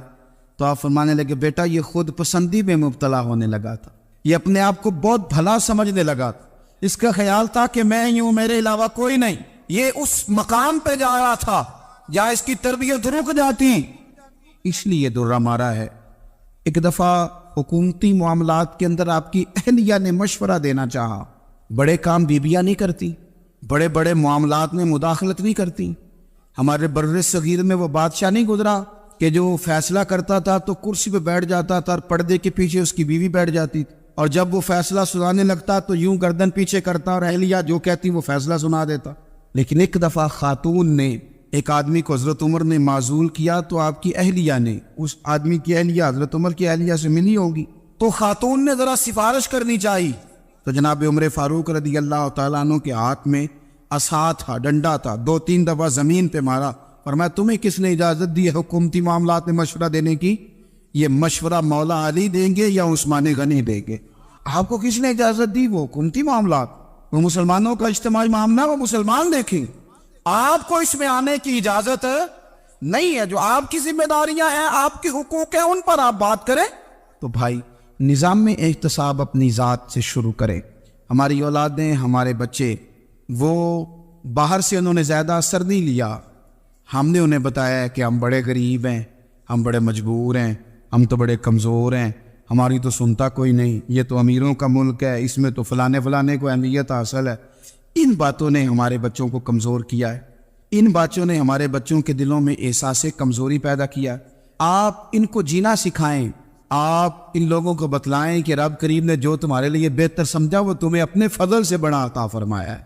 [SPEAKER 1] تو آپ فرمانے لگے بیٹا یہ خود پسندی میں مبتلا ہونے لگا تھا, یہ اپنے آپ کو بہت بھلا سمجھنے لگا تھا, اس کا خیال تھا کہ میں یوں, میرے علاوہ کوئی نہیں. یہ اس مقام پہ جا رہا تھا جہاں اس کی تربیت رک جاتی, اس لیے درہ مارا ہے. ایک دفعہ حکومتی معاملات کے اندر آپ کی اہلیہ نے مشورہ دینا چاہا, بڑے کام بیویاں نہیں کرتی, بڑے بڑے معاملات میں مداخلت نہیں کرتی. ہمارے بر صغیر میں وہ بادشاہ نہیں گزرا کہ جو فیصلہ کرتا تھا تو کرسی پہ بیٹھ جاتا تھا اور پردے کے پیچھے اس کی بیوی بیٹھ جاتی تھی, اور جب وہ فیصلہ سنانے لگتا تو یوں گردن پیچھے کرتا اور اہلیہ جو کہتی وہ فیصلہ سنا دیتا. لیکن ایک دفعہ خاتون نے ایک آدمی کو حضرت عمر نے معزول کیا تو آپ کی اہلیہ نے، اس آدمی کی اہلیہ حضرت عمر کی اہلیہ سے ملی ہوگی، تو خاتون نے ذرا سفارش کرنی چاہیے، تو جناب عمر فاروق رضی اللہ تعالیٰ عنہ کے ہاتھ میں عصا تھا، ڈنڈا تھا، 2-3 دفعہ زمین پہ مارا، فرمایا تمہیں کس نے اجازت دی ہے حکومتی معاملات میں مشورہ دینے کی؟ یہ مشورہ مولا علی دیں گے یا عثمان غنی دیں گے؟ آپ کو کس نے اجازت دی؟ وہ حکومتی معاملات، وہ مسلمانوں کا اجتماعی معاملہ، وہ مسلمان دیکھیں، آپ کو اس میں آنے کی اجازت نہیں ہے۔ جو آپ کی ذمہ داریاں ہیں، آپ کے حقوق ہیں، ان پر آپ بات کریں۔ تو بھائی نظام میں احتساب اپنی ذات سے شروع کریں۔ ہماری اولادیں، ہمارے بچے، وہ باہر سے انہوں نے زیادہ اثر نہیں لیا، ہم نے انہیں بتایا ہے کہ ہم بڑے غریب ہیں، ہم بڑے مجبور ہیں، ہم تو بڑے کمزور ہیں، ہماری تو سنتا کوئی نہیں، یہ تو امیروں کا ملک ہے، اس میں تو فلانے کو اہمیت حاصل ہے۔ ان باتوں نے ہمارے بچوں کو کمزور کیا ہے، ان باتوں نے ہمارے بچوں کے دلوں میں احساس کمزوری پیدا کیا ہے۔ آپ ان کو جینا سکھائیں، آپ ان لوگوں کو بتلائیں کہ رب کریم نے جو تمہارے لیے بہتر سمجھا وہ تمہیں اپنے فضل سے بڑا عطا فرمایا ہے۔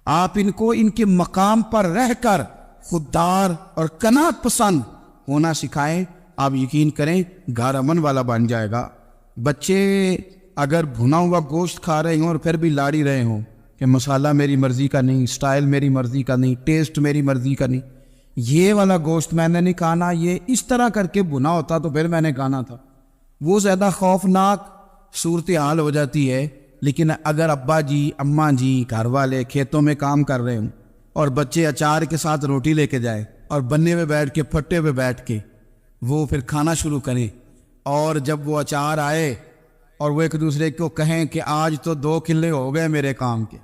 [SPEAKER 1] آپ ان کو ان کے مقام پر رہ کر خوددار اور قناعت پسند ہونا سکھائیں۔ آپ یقین کریں گھر امن والا بن جائے گا۔ بچے اگر بھنا ہوا گوشت کھا رہے ہوں اور پھر بھی لاڑی رہے ہوں کہ مسالہ میری مرضی کا نہیں، سٹائل میری مرضی کا نہیں، ٹیسٹ میری مرضی کا نہیں، یہ والا گوشت میں نے نہیں کھانا، یہ اس طرح کر کے بھنا ہوتا تو پھر میں نے کھانا تھا، وہ زیادہ خوفناک صورتحال ہو جاتی ہے۔ لیکن اگر ابا جی، اماں جی، گھر والے کھیتوں میں کام کر رہے ہوں اور بچے اچار کے ساتھ روٹی لے کے جائے اور بننے میں بیٹھ کے، پھٹے پہ بیٹھ کے وہ پھر کھانا شروع کریں، اور جب وہ اچار آئے اور وہ ایک دوسرے کو کہیں کہ آج تو 2 کلے ہو گئے میرے کام کے،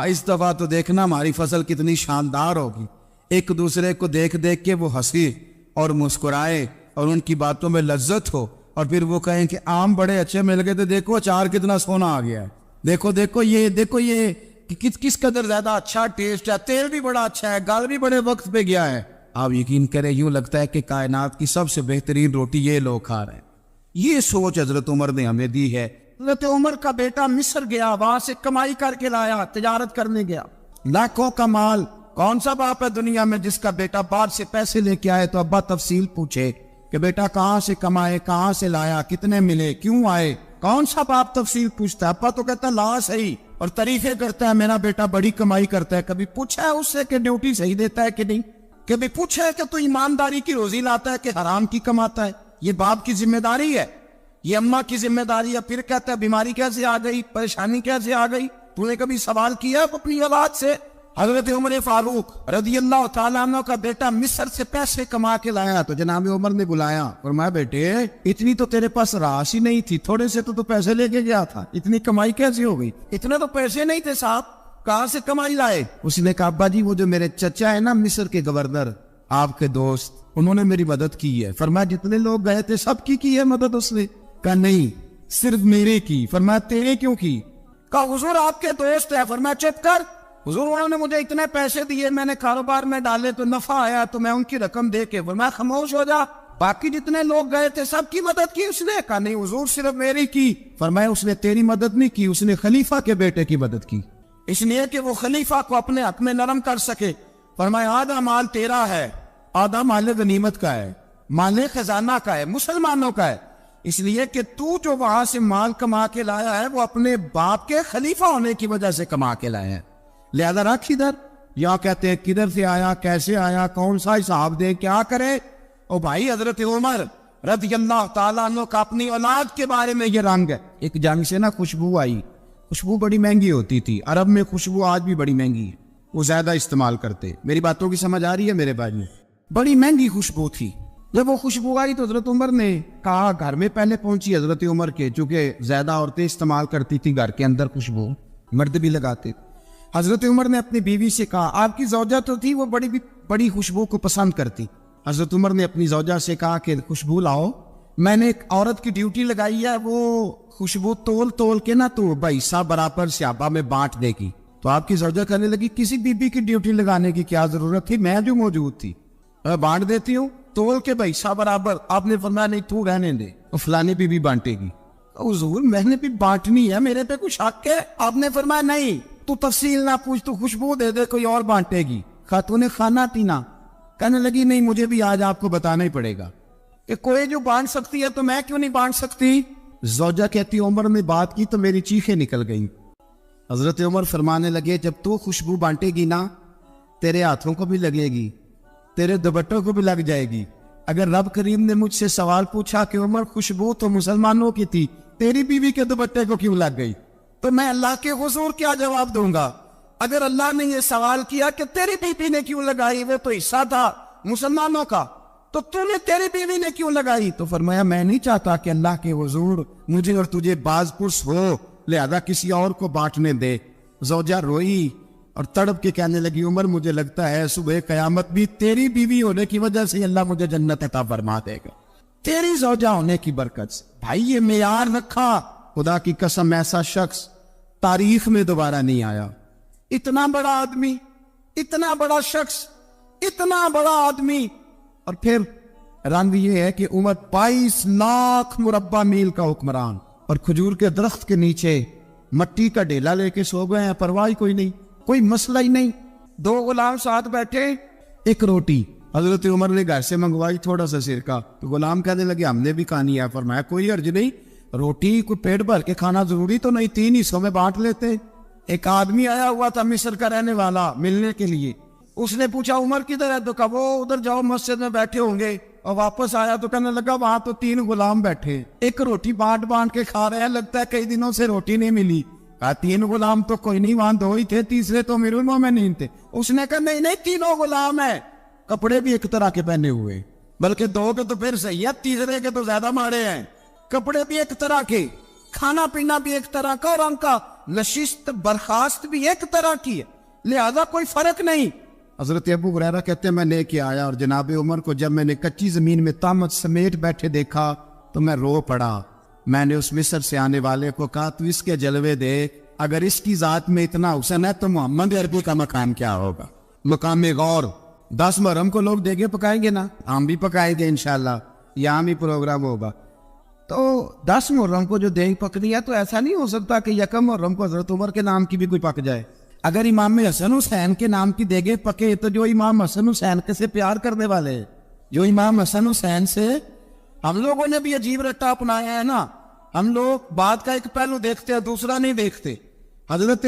[SPEAKER 1] اس دفعہ تو دیکھنا ہماری فصل کتنی شاندار ہوگی، ایک دوسرے کو دیکھ دیکھ کے وہ ہنسی اور مسکرائے اور ان کی باتوں میں لذت ہو، اور پھر وہ کہیں کہ آم بڑے اچھے مل گئے تو دیکھو اچار کتنا سونا آ گیا ہے، دیکھو یہ کہ کس قدر زیادہ اچھا ٹیسٹ ہے، تیل بھی بڑا اچھا ہے، گل بھی بڑے وقت پہ گیا ہے۔ آپ یقین کریں یوں لگتا ہے کہ کائنات کی سب سے بہترین روٹی یہ لوگ کھا رہے ہیں۔ یہ سوچ حضرت عمر نے ہمیں دی ہے۔ حضرت عمر کا بیٹا مصر گیا، وہاں سے کمائی کر کے لایا، تجارت کرنے گیا، لاکھوں کا مال۔ کون سا باپ ہے دنیا میں جس کا بیٹا باہر سے پیسے لے کے آئے تو ابا تفصیل پوچھے کہ بیٹا کہاں سے کمائے، کہاں سے لایا، کتنے ملے، کیوں آئے؟ کون سا باپ تفصیل پوچھتا ہے؟ ابا تو کہتا ہے لا صحیح، اور تعریفیں کرتا ہے میرا بیٹا بڑی کمائی کرتا ہے۔ کبھی پوچھا ہے اس سے کہ ڈیوٹی صحیح دیتا ہے کہ نہیں؟ کبھی پوچھا ہے کہ تو ایمانداری کی روزی لاتا ہے کہ حرام کی کماتا ہے؟ یہ باپ کی ذمہ داری ہے، یہ اماں کی ذمہ داری ہے۔ پھر کہتا ہے بیماری کیسے آ گئی، پریشانی کیسے آ گئی؟ تو نے کبھی سوال کیا اپنی اولاد سے؟ حضرت عمر فاروق رضی اللہ تعالیٰ عنہ کا بیٹا مصر سے پیسے کما کے لایا تو جناب عمر نے بلایا، فرمایا بیٹے اتنی تو تیرے پاس راس ہی نہیں تھی، تھوڑے سے تو پیسے لے کے گیا تھا، اتنی کمائی کیسے ہو گئی؟ اتنے تو پیسے نہیں تھے صاحب، کہاں سے کمائی لائے؟ اس نے کہا ابا جی وہ جو میرے چچا ہے نا مصر کے گورنر، آپ کے دوست، انہوں نے میری مدد کی ہے۔ فرمایا جتنے لوگ گئے تھے سب کی ہے مدد اس نے؟ کہا نہیں صرف میرے کی۔ فرمایا تیرے کیوں کی؟ کہا حضور آپ کے دوست ہے۔ فرمایا چپ کر، حضور انہوں نے مجھے اتنے پیسے دیے، میں نے کاروبار میں ڈالے تو نفع آیا تو میں ان کی رقم دے کے۔ فرمایا خاموش ہو جا، باقی جتنے لوگ گئے تھے سب کی مدد کی اس نے؟ کہا نہیں حضور صرف میری کی۔ فرمایا اس نے تیری مدد نہیں کی، اس نے خلیفہ کے بیٹے کی مدد کی، اس لیے کہ وہ خلیفہ کو اپنے حق میں نرم کر سکے۔ فرمایا آدھا مال تیرا ہے، آدھا مال غنیمت کا ہے، مال خزانہ کا ہے، مسلمانوں کا ہے، اس لیے کہ تو جو وہاں سے مال کما کے لایا ہے وہ اپنے باپ کے خلیفہ ہونے کی وجہ سے کما کے لایا ہے، لہذا رکھ ادھر۔ یا کہتے ہیں کدھر سے آیا، کیسے آیا، کون سا حساب دے، کیا کرے؟ او بھائی حضرت عمر رضی اللہ تعالیٰ عنہ کا اپنی اولاد کے بارے میں یہ رنگ ہے۔ ایک جنگ سے نا خوشبو آئی، خوشبو بڑی مہنگی ہوتی تھی، عرب میں خوشبو آج بھی بڑی مہنگی ہے، وہ زیادہ استعمال کرتے۔ میری باتوں کی سمجھ آ رہی ہے میرے بھائی؟ بڑی مہنگی خوشبو تھی۔ جب وہ خوشبو آئی تو حضرت عمر نے کہا، گھر میں پہلے پہنچی حضرت عمر کے، چونکہ زیادہ عورتیں استعمال کرتی تھی گھر کے اندر خوشبو، مرد بھی لگاتے تھے۔ حضرت عمر نے اپنی بیوی سے کہا، آپ کی زوجہ تو تھی وہ بڑی خوشبو کو پسند کرتی۔ حضرت عمر نے اپنی زوجہ سے کہا کہ خوشبو لاؤ، میں نے ایک عورت کی ڈیوٹی لگائی ہے، وہ خوشبو تول کے نا تو حصہ برابر صحابہ میں بانٹ دے گی۔ تو آپ کی زوجہ کہنے لگی کسی بی بی کی ڈیوٹی لگانے کی کیا ضرورت تھی، میں جو موجود تھی میں بانٹ دیتی ہوں تول کے حصہ برابر۔ آپ نے فرمایا نہیں تو رہنے دے، فلانی بی بی بانٹے گی۔ حضور میں نے بھی بانٹنی ہے، میرے پہ کچھ حق ہے؟ آپ نے فرمایا نہیں تو تفصیل نہ پوچھ، تو خوشبو دے دے، کوئی اور بانٹے گی۔ خاتون خانہ تھی نا، کہنے لگی نہیں مجھے بھی آج آپ کو بتانا ہی پڑے گا کہ کوئی جو بانٹ سکتی ہے تو میں کیوں نہیں بانٹ سکتی؟ زوجہ کہتی عمر نے بات کی تو میری چیخیں نکل گئیں. حضرت عمر فرمانے لگے جب تو خوشبو بانٹے گی نا تیرے ہاتھوں کو بھی لگے گی, تیرے دوپٹوں کو بھی لگ جائے گی. اگر رب کریم نے مجھ سے سوال پوچھا کہ عمر خوشبو تو مسلمانوں کی تھی, تیری بیوی کے دوپٹے کو کیوں لگ گئی, تو میں اللہ کے حضور کیا جواب دوں گا؟ اگر اللہ نے یہ سوال کیا کہ تیری بیوی نے کیوں لگائی, وہ تو حصہ تھا مسلمانوں کا, تو تو نے تیری بیوی نے کیوں لگائی؟ تو فرمایا میں نہیں چاہتا کہ اللہ کے حضور مجھے اور تجھے باز پرس ہو, لہذا کسی اور کو بانٹنے دے. زوجہ روئی اور تڑپ کے کہنے لگی عمر مجھے لگتا ہے صبح قیامت بھی تیری بیوی ہونے کی وجہ سے اللہ مجھے جنت عطا فرما دے گا, تیری زوجہ ہونے کی برکت سے. بھائی یہ معیار رکھا, خدا کی قسم ایسا شخص تاریخ میں دوبارہ نہیں آیا. اتنا بڑا آدمی, اتنا بڑا شخص, اتنا بڑا آدمی, اور پھر رنگ یہ ہے کہ عمر 22 لاکھ مربع میل کا حکمران, اور کھجور کے درخت کے نیچے مٹی کا ڈیلا لے کے سو گئے ہیں, پرواہ کوئی نہیں, کوئی مسئلہ ہی نہیں. 2 غلام ساتھ بیٹھے, ایک روٹی حضرت عمر نے گھر سے منگوائی, تھوڑا سا سرکہ, تو غلام کہنے لگے ہم نے بھی کھانی ہے. فرمایا کوئی حرج نہیں, روٹی کو پیٹ بھر کے کھانا ضروری تو نہیں, 3 حصوں میں بانٹ لیتے. ایک آدمی آیا ہوا تھا مصر کا رہنے والا ملنے کے لیے, اس نے پوچھا عمر کدھر ہے, تو کہا وہ ادھر جاؤ مسجد میں بیٹھے ہوں گے, اور واپس آیا تو کہنے لگا وہاں تو 3 غلام بیٹھے, ایک روٹی بانٹ کے کھا رہے ہیں, لگتا ہے کئی دنوں سے روٹی نہیں ملی. کہا 3 غلام تو کوئی نہیں, وہاں 2 ہی تھے, تیسرے تو امیر المومنین تھے. اس نے کہا نہیں 3 غلام ہیں, کپڑے بھی ایک طرح کے پہنے ہوئے, بلکہ 2 کے تو پھر صحیح ہے, تیسرے کے تو زیادہ ماڑے ہیں. کپڑے بھی ایک طرح کے, کھانا پینا بھی ایک طرح کا, اور ان کا نشست برخاست بھی ایک طرح کی ہے, لہذا کوئی فرق نہیں. حضرت ابو ہریرہ کہتے ہیں میں لے کے آیا, اور جناب عمر کو جب میں نے کچی زمین میں تامت سمیٹ بیٹھے دیکھا تو میں رو پڑا. میں نے اس مصر سے آنے والے کو کہا تو اس کے جلوے دیکھ, اگر اس کی ذات میں اتنا حسن ہے تو محمد عربی کا مقام کیا ہوگا, مقام غور. 10 محرم کو لوگ دیگے پکائیں گے نا, ہم بھی پکائیں گے انشاءاللہ, یہاں بھی پروگرام ہوگا. تو 10 محرم کو جو دیگ پکنی ہے تو ایسا نہیں ہو سکتا کہ 1 محرم کو حضرت عمر کے نام کی بھی کوئی پک جائے. اگر امام حسن حسین کے نام کی دیگیں پکے تو جو امام حسن حسین کے سے پیار کرنے والے, جو امام حسن حسین سے, ہم لوگوں نے بھی عجیب رٹا اپنایا ہے نا, ہم لوگ بات کا ایک پہلو دیکھتے ہیں دوسرا نہیں دیکھتے. حضرت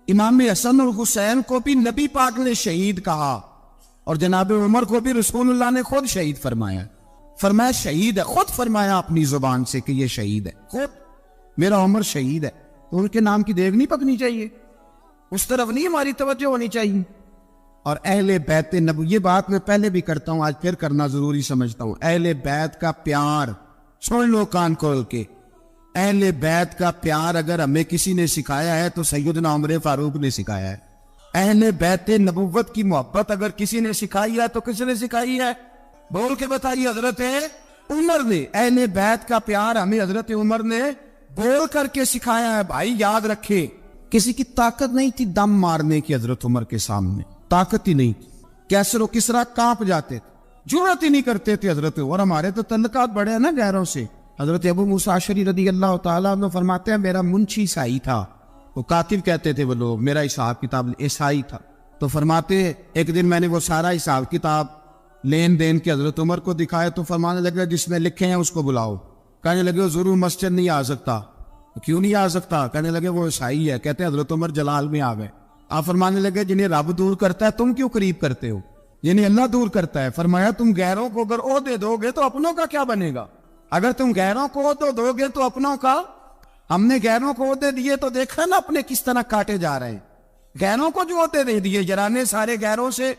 [SPEAKER 1] امام حسن اور حسین کو بھی نبی پاک نے شہید کہا, اور جناب عمر کو بھی رسول اللہ نے خود شہید فرمایا. فرمایا شہید ہے, خود فرمایا اپنی زبان سے کہ یہ شہید ہے, خود میرا عمر شہید ہے. تو ان کے نام کی دیگ نہیں پکنی چاہیے, اس طرف نہیں ہماری توجہ ہونی چاہیے. اور اہل بیت نبوی, یہ بات میں پہلے بھی کرتا ہوں, آج پھر کرنا ضروری سمجھتا ہوں. اہل بیت کا پیار سن لو کان کھول کے, اہل بیت کا پیار اگر ہمیں کسی نے سکھایا ہے تو سیدنا عمر فاروق نے سکھایا ہے. اہل بیت نبوت کی محبت اگر کسی نے سکھائی ہے تو کس نے سکھائی ہے؟ بول کے بتائیے. حضرت عمر نے. اہل بیت کا پیار ہمیں حضرت عمر نے بول کر کے سکھایا ہے. بھائی یاد رکھے, کسی کی طاقت نہیں تھی دم مارنے کی حضرت عمر کے سامنے, طاقت ہی نہیں. کیسر و کسرا کانپ جاتے تھے, جرأت ہی نہیں کرتے تھے حضرت. اور ہمارے تو تعلقات بڑے ہیں نا غیروں سے. حضرت ابو موسیٰ اشعری رضی اللہ تعالیٰ عنہ فرماتے ہیں میرا منشی عیسائی تھا, وہ کاتب کہتے تھے وہ لوگ, میرا حساب کتاب عیسائی تھا. تو فرماتے ایک دن میں نے وہ سارا حساب کتاب لین دین کے حضرت عمر کو دکھایا تو فرمانے لگے جس میں لکھے ہیں اس کو بلاؤ. کہنے لگے وہ ضرور مسجد نہیں آ سکتا. کیوں نہیں آ سکتا؟ کہنے لگے وہ عیسائی ہے. کہتے ہیں حضرت عمر جلال میں آ گئے. آپ فرمانے لگے جنہیں رب دور کرتا ہے تم کیوں قریب کرتے ہو, جنہیں اللہ دور کرتا ہے. فرمایا تم غیروں کو اگر عہدے دو گے تو اپنوں کا کیا بنے گا؟ اگر تم غیروں کو عہدے دو گے تو اپنوں کا. ہم نے غیروں کو عہدے دیے تو دیکھا نا اپنے کس طرح کاٹے جا رہے ہیں. غیروں کو جو عہدے دے دیے, جرانے سارے غیروں سے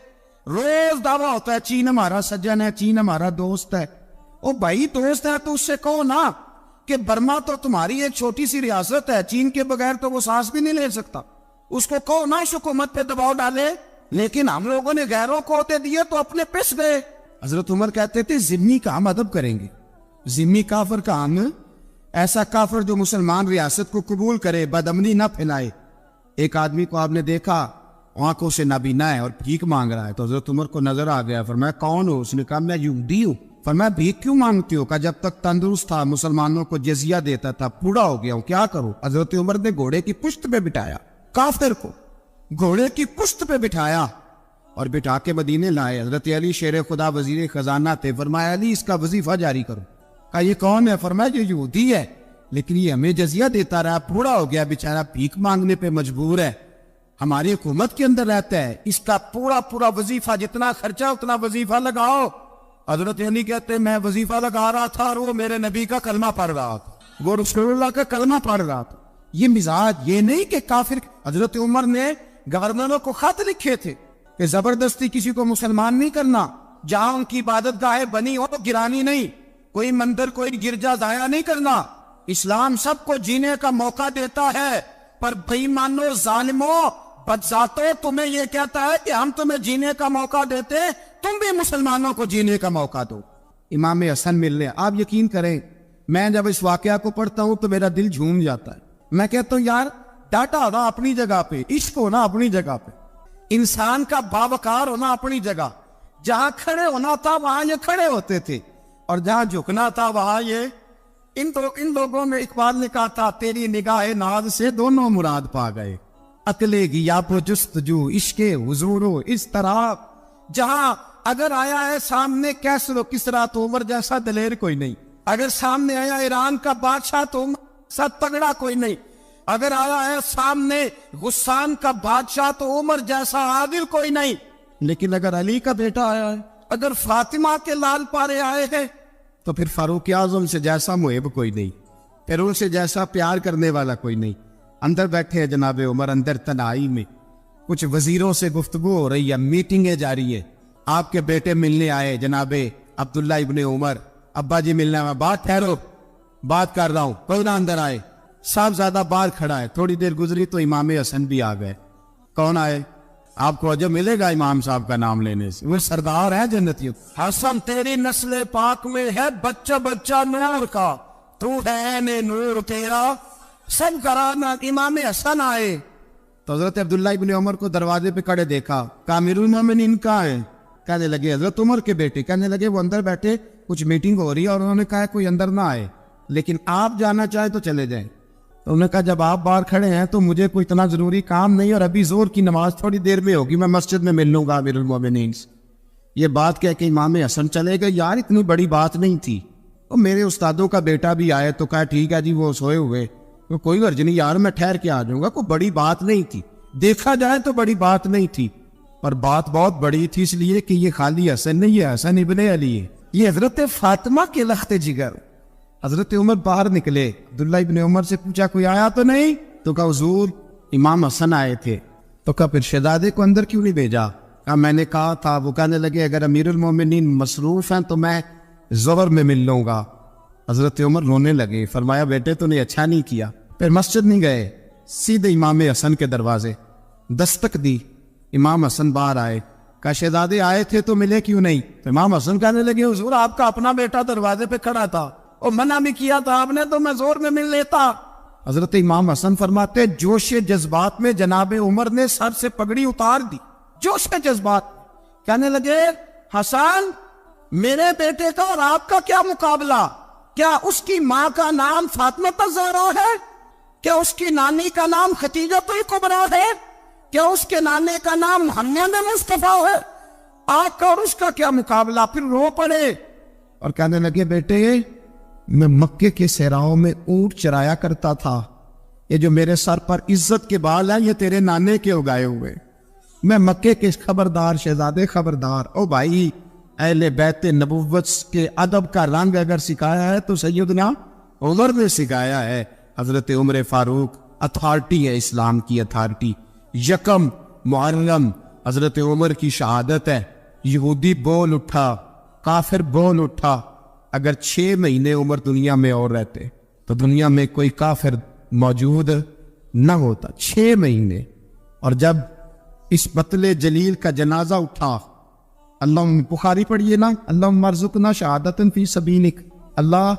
[SPEAKER 1] روز دعویٰ ہوتا ہے چین ہمارا سجن ہے, چین ہمارا دوست ہے. او بھائی دوست ہے تو اس سے کہو نا کہ برما تو تمہاری ایک چھوٹی سی ریاست ہے, چین کے بغیر تو وہ سانس بھی نہیں لے سکتا. اس کو کہو نا اس حکومت پہ دباؤ ڈالے. لیکن ہم لوگوں نے غیروں کو عہدے دیے تو اپنے پس گئے. حضرت عمر کہتے تھے ذمی کا ہم ادب کریں گے. ذمی کافر کا ہم, ایسا کافر جو مسلمان ریاست کو قبول کرے, بدامنی نہ پھیلائے. ایک آدمی کو آپ نے دیکھا آنکھوں سے نابینا ہے اور بھیک مانگ رہا ہے, تو حضرت عمر کو نظر آ گیا. فرمایا کون ہو؟ اس نے کہا میں یہودی ہوں. فرمایا بھیک کیوں مانگتی ہو؟ کہا جب تک تندرست تھا مسلمانوں کو جزیہ دیتا تھا, بوڑھا ہو گیا ہوں کیا کروں. حضرت عمر نے گھوڑے کی پشت پہ بٹھایا, کافر کو گھوڑے کی پشت پہ بٹھایا اور بٹھا کے مدینے لائے. حضرت علی شیر خدا وزیر خزانہ تھے. فرمایا علی اس کا وظیفہ جاری کرو. کہا یہ کون ہے؟ فرمایا یہ یہودی ہے لیکن یہ ہمیں جزیہ دیتا رہا, بوڑھا ہو گیا بیچارہ, بھیک مانگنے پہ مجبور ہے, ہماری حکومت کے اندر رہتا ہے, اس کا پورا وظیفہ جتنا خرچہ اتنا وظیفہ لگاؤ. حضرت علی کہتے ہیں میں وظیفہ لگا رہا تھا اور وہ میرے نبی کا کلمہ پڑھ رہا تھا, وہ رسول اللہ کا کلمہ پڑھ رہا تھا. یہ مزاج, یہ نہیں کہ کافر. حضرت عمر نے گورنروں کو خط لکھے تھے کہ زبردستی کسی کو مسلمان نہیں کرنا, جہاں ان کی عبادت گاہیں بنی ہو تو گرانی نہیں, کوئی مندر کوئی گرجا ضائع نہیں کرنا. اسلام سب کو جینے کا موقع دیتا ہے, پر بے ایمانو ظالمو بدذاتو تمہیں یہ کہتا ہے کہ ہم تمہیں جینے کا موقع دیتے, تم بھی مسلمانوں کو جینے کا موقع دو. امام حسن ملنے, آپ یقین کریں میں جب اس واقعہ کو پڑھتا ہوں تو میرا دل جھوم جاتا ہے. میں کہتا ہوں یار ڈاٹا ہونا اپنی جگہ پہ, عشق ہونا اپنی جگہ پہ, انسان کا باوقار ہونا اپنی جگہ. جہاں کھڑے ہونا تھا وہاں یہ کھڑے ہوتے تھے, اور جہاں جھکنا تھا وہاں یہ. ان لوگوں میں اقبال نے کہا تھا تیری نگاہ ناز سے دونوں مراد پا گئے, عقل غیاب و جستجو عشق حضور و اس طرح. جہاں اگر آیا ہے سامنے کیسر و کسرا تو عمر جیسا دلیر کوئی نہیں, اگر سامنے آیا ایران کا بادشاہ تو عمر جیسا تگڑا کوئی نہیں, اگر آیا ہے سامنے غسان کا بادشاہ تو عمر جیسا عادل کوئی نہیں. لیکن اگر علی کا بیٹا آیا ہے, اگر فاطمہ کے لال پارے آئے ہیں تو پھر فاروق اعظم سے جیسا محب کوئی نہیں, پھر ان سے جیسا پیار کرنے والا کوئی نہیں. اندر بیٹھے ہیں جناب عمر, اندر تنہائی میں کچھ وزیروں سے گفتگو ہو رہی ہے, میٹنگیں جاری ہے. آپ کے بیٹے ملنے آئے جناب عبداللہ ابن عمر, ابا جی ملنے آئے. بات ٹھہرو, بات کر رہا ہوں, کوئی نہ اندر آئے. صاحبزادہ باہر کھڑا ہے. تھوڑی دیر گزری تو امام حسن بھی آ گئے. کون آئے؟ آپ کو عجب ملے گا امام صاحب کا نام لینے سے, وہ سردار ہے جنتیوں. حسن تیری نسل پاک میں ہے بچہ بچہ نور کا, تو ہے نور تیرا سب کرانا. امام حسن آئے تو حضرت عبداللہ ابن عمر کو دروازے پہ کھڑے دیکھا. امیر المومنین کہاں ہیں؟ کہنے لگے حضرت عمر کے بیٹے. کہنے لگے وہ اندر بیٹھے, کچھ میٹنگ ہو رہی ہے اور انہوں نے کہا کوئی اندر نہ آئے, لیکن آپ جانا چاہے تو چلے جائیں. تو انہوں نے کہا جب آپ باہر کھڑے ہیں تو مجھے کوئی اتنا ضروری کام نہیں, اور ابھی زور کی نماز تھوڑی دیر میں ہوگی, میں مسجد میں مل لوں گا امیر المومنین سے. یہ بات کہہ کے امام حسن چلے گئے. یار اتنی بڑی بات نہیں تھی. اور میرے استادوں کا بیٹا بھی آئے تو کہا ٹھیک ہے جی وہ سوئے ہوئے, کوئی غرض نہیں یار میں ٹھہر کے آ جاؤں گا, کوئی بڑی بات نہیں تھی. دیکھا جائے تو بڑی بات نہیں تھی, پر بات بہت بڑی تھی, اس لیے کہ یہ خالی حسن نہیں ہے, حسن ابن علی ہے, یہ حضرت فاطمہ کے لخت جگر. حضرت عمر باہر نکلے, عبداللہ ابن عمر سے پوچھا کوئی آیا تو نہیں؟ تو کہا حضور امام حسن آئے تھے. تو کہا پھر شہزادے کو اندر کیوں نہیں بھیجا؟ کہا میں نے کہا تھا. وہ کہنے لگے اگر امیر المومنین مصروف ہیں تو میں ظہر میں مل لوں گا. حضرت عمر رونے لگے. فرمایا بیٹے تو نے اچھا نہیں کیا. پھر مسجد نہیں گئے, سیدھے امام حسن کے دروازے دستک دی. امام حسن باہر آئے. کہا شہزادے آئے تھے تو ملے کیوں نہیں؟ تو امام حسن کہنے لگے حضور آپ کا اپنا بیٹا دروازے پہ کھڑا تھا, اور منع بھی کیا تھا آپ نے, تو میں زور میں مل لیتا. حضرت امام حسن فرماتے جوش جذبات میں جناب عمر نے سر سے پگڑی اتار دی. جوش کے جذبات کہنے لگے حسن میرے بیٹے کا اور آپ کا کیا مقابلہ؟ کیا اس کی ماں کا نام فاطمہ الزہرا ہے؟ کیا اس کی نانی کا نام خدیجہ الکبریٰ ہے؟ کیا اس کے نانے کا نام محمد مصطفیٰ ہے؟ آپ کا اور اس کا کیا مقابلہ؟ پھر رو پڑے اور کہنے لگے بیٹے میں مکے کے صحراؤں میں اونٹ چرایا کرتا تھا, یہ جو میرے سر پر عزت کے بال ہیں یہ تیرے نانے کے اگائے ہوئے. میں مکے کے خبردار شہزادے خبردار. او بھائی اہل بیت نبوت کے ادب کا رنگ اگر سکھایا ہے تو سیدنا عمر نے سکھایا ہے. حضرت عمر فاروق اتھارٹی ہے, اسلام کی اتھارٹی. یکم محرم حضرت عمر کی شہادت ہے. یہودی بول اٹھا, کافر بول اٹھا. اگر 6 مہینے عمر دنیا میں اور رہتے تو دنیا میں کوئی کافر موجود نہ ہوتا. 6 مہینے. اور جب اس بطل جلیل کا جنازہ اٹھا, اللہ بخاری پڑھیے نا, اللہم ارزقنا شہادت فی سبیلک, اللہ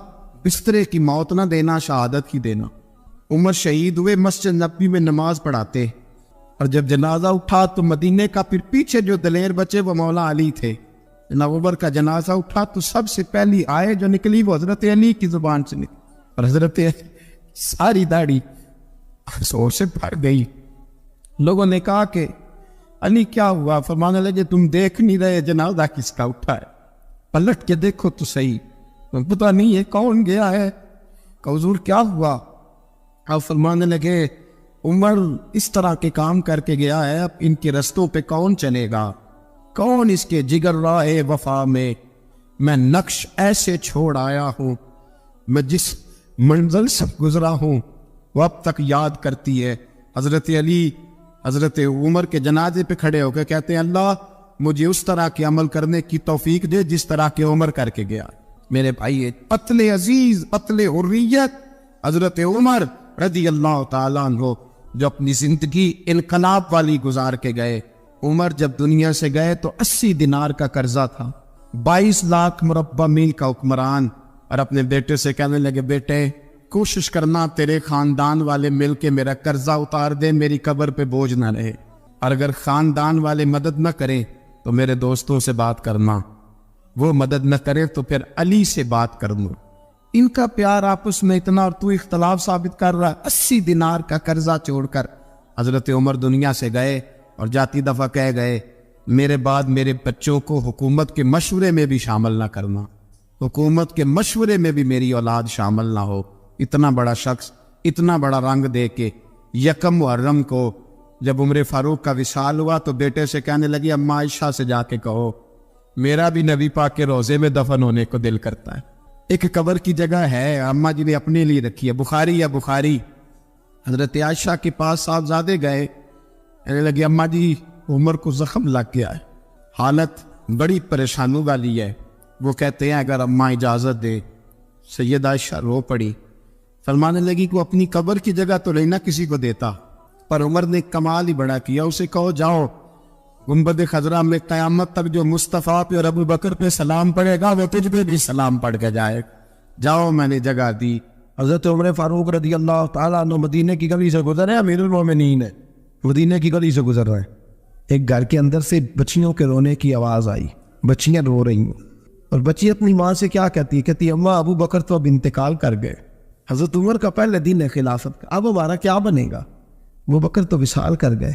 [SPEAKER 1] بسترے کی موت نہ دینا, شہادت ہی دینا. عمر شہید ہوئے, مسجد نبوی میں نماز پڑھاتے, اور جب جنازہ اٹھا تو مدینے کا پھر پیچھے جو دلیر بچے وہ مولا علی تھے. جناب عمر کا جنازہ اٹھا تو سب سے پہلی آئے جو نکلی وہ حضرت علی کی زبان سے نکلی, اور حضرت ساری داڑھی سور سے بھر گئی. لوگوں نے کہا کہ
[SPEAKER 2] علی کیا ہوا؟ فرمانے لگے تم دیکھ نہیں رہے جنازہ کس کا اٹھا ہے؟ پلٹ کے دیکھو تو صحیح، پتہ نہیں یہ کون گیا ہے؟ کہ حضور کیا ہوا؟ آپ فرمانے لگے عمر اس طرح کے کام کر کے گیا ہے، اب ان کے رستوں پہ کون چلے گا؟ کون اس کے جگر راہ وفا میں نقش ایسے چھوڑ آیا ہوں، میں جس منزل سے گزرا ہوں وہ اب تک یاد کرتی ہے۔ حضرت علی حضرت عمر کے جنازے پہ کھڑے ہو کے کہتے ہیں اللہ مجھے اس طرح کے عمل کرنے کی توفیق دے جس طرح کے عمر کر کے گیا۔ میرے بھائی قتل عزیز، قتل حریت، حضرت عمر رضی اللہ تعالیٰ عنہ جو اپنی زندگی انقلاب والی گزار کے گئے۔ عمر جب دنیا سے گئے تو 80 دینار کا قرضہ تھا، 22 لاکھ مربع میل کا حکمران، اور اپنے بیٹے سے کہنے لگے بیٹے کوشش کرنا تیرے خاندان والے مل کے میرا قرضہ اتار دے، میری قبر پہ بوجھ نہ رہے، اور اگر خاندان والے مدد نہ کریں تو میرے دوستوں سے بات کرنا، وہ مدد نہ کریں تو پھر علی سے بات کرنا۔ ان کا پیار آپس میں اتنا، اور تو اختلاف ثابت کر رہا۔ 80 دینار کا قرضہ چھوڑ کر حضرت عمر دنیا سے گئے، اور جاتی دفعہ کہہ گئے میرے بعد میرے بچوں کو حکومت کے مشورے میں بھی شامل نہ کرنا، حکومت کے مشورے میں بھی میری اولاد شامل نہ ہو۔ اتنا بڑا شخص اتنا بڑا رنگ دے کے یکم محرم کو جب عمر فاروق کا وصال ہوا تو بیٹے سے کہنے لگی اماں عائشہ سے جا کے کہو میرا بھی نبی پاک کے روزے میں دفن ہونے کو دل کرتا ہے۔ ایک قبر کی جگہ ہے اماں جی نے اپنے لیے رکھی ہے، بخاری یا بخاری۔ حضرت عائشہ کے پاس صاحبزادے گئے، کہنے لگے اماں جی عمر کو زخم لگ گیا ہے، حالت بڑی پریشانی والی ہے۔ وہ کہتے ہیں اگر اماں اجازت دے۔ سید عائشہ رو پڑی، فرمانے لگی کہ اپنی قبر کی جگہ تو نہیں نہ کسی کو دیتا، پر عمر نے کمال ہی بڑا کیا، اسے کہو جاؤ گنبد خضرا میں قیامت تک جو مصطفیٰ پہ اور ابو بکر پہ سلام پڑے گا وہ تجھ پہ بھی سلام پڑھ کے جائے، جاؤ میں نے جگہ دی۔ حضرت عمر فاروق رضی اللہ تعالیٰ عنہ مدینے کی گلی سے گزر رہے، امیر المومنین ہے، مدینے کی گلی سے گزر رہے ہیں، ایک گھر کے اندر سے بچیوں کے رونے کی آواز آئی، بچیاں رو رہی ہیں، اور بچی اپنی ماں سے کیا کہتی ہے؟ کہتی اماں ابو بکر تو اب انتقال کر گئے، حضرت عمر کا پہلے دن ہے خلافت کا، اب ہمارا کیا بنے گا؟ ابو بکر تو وصال کر گئے۔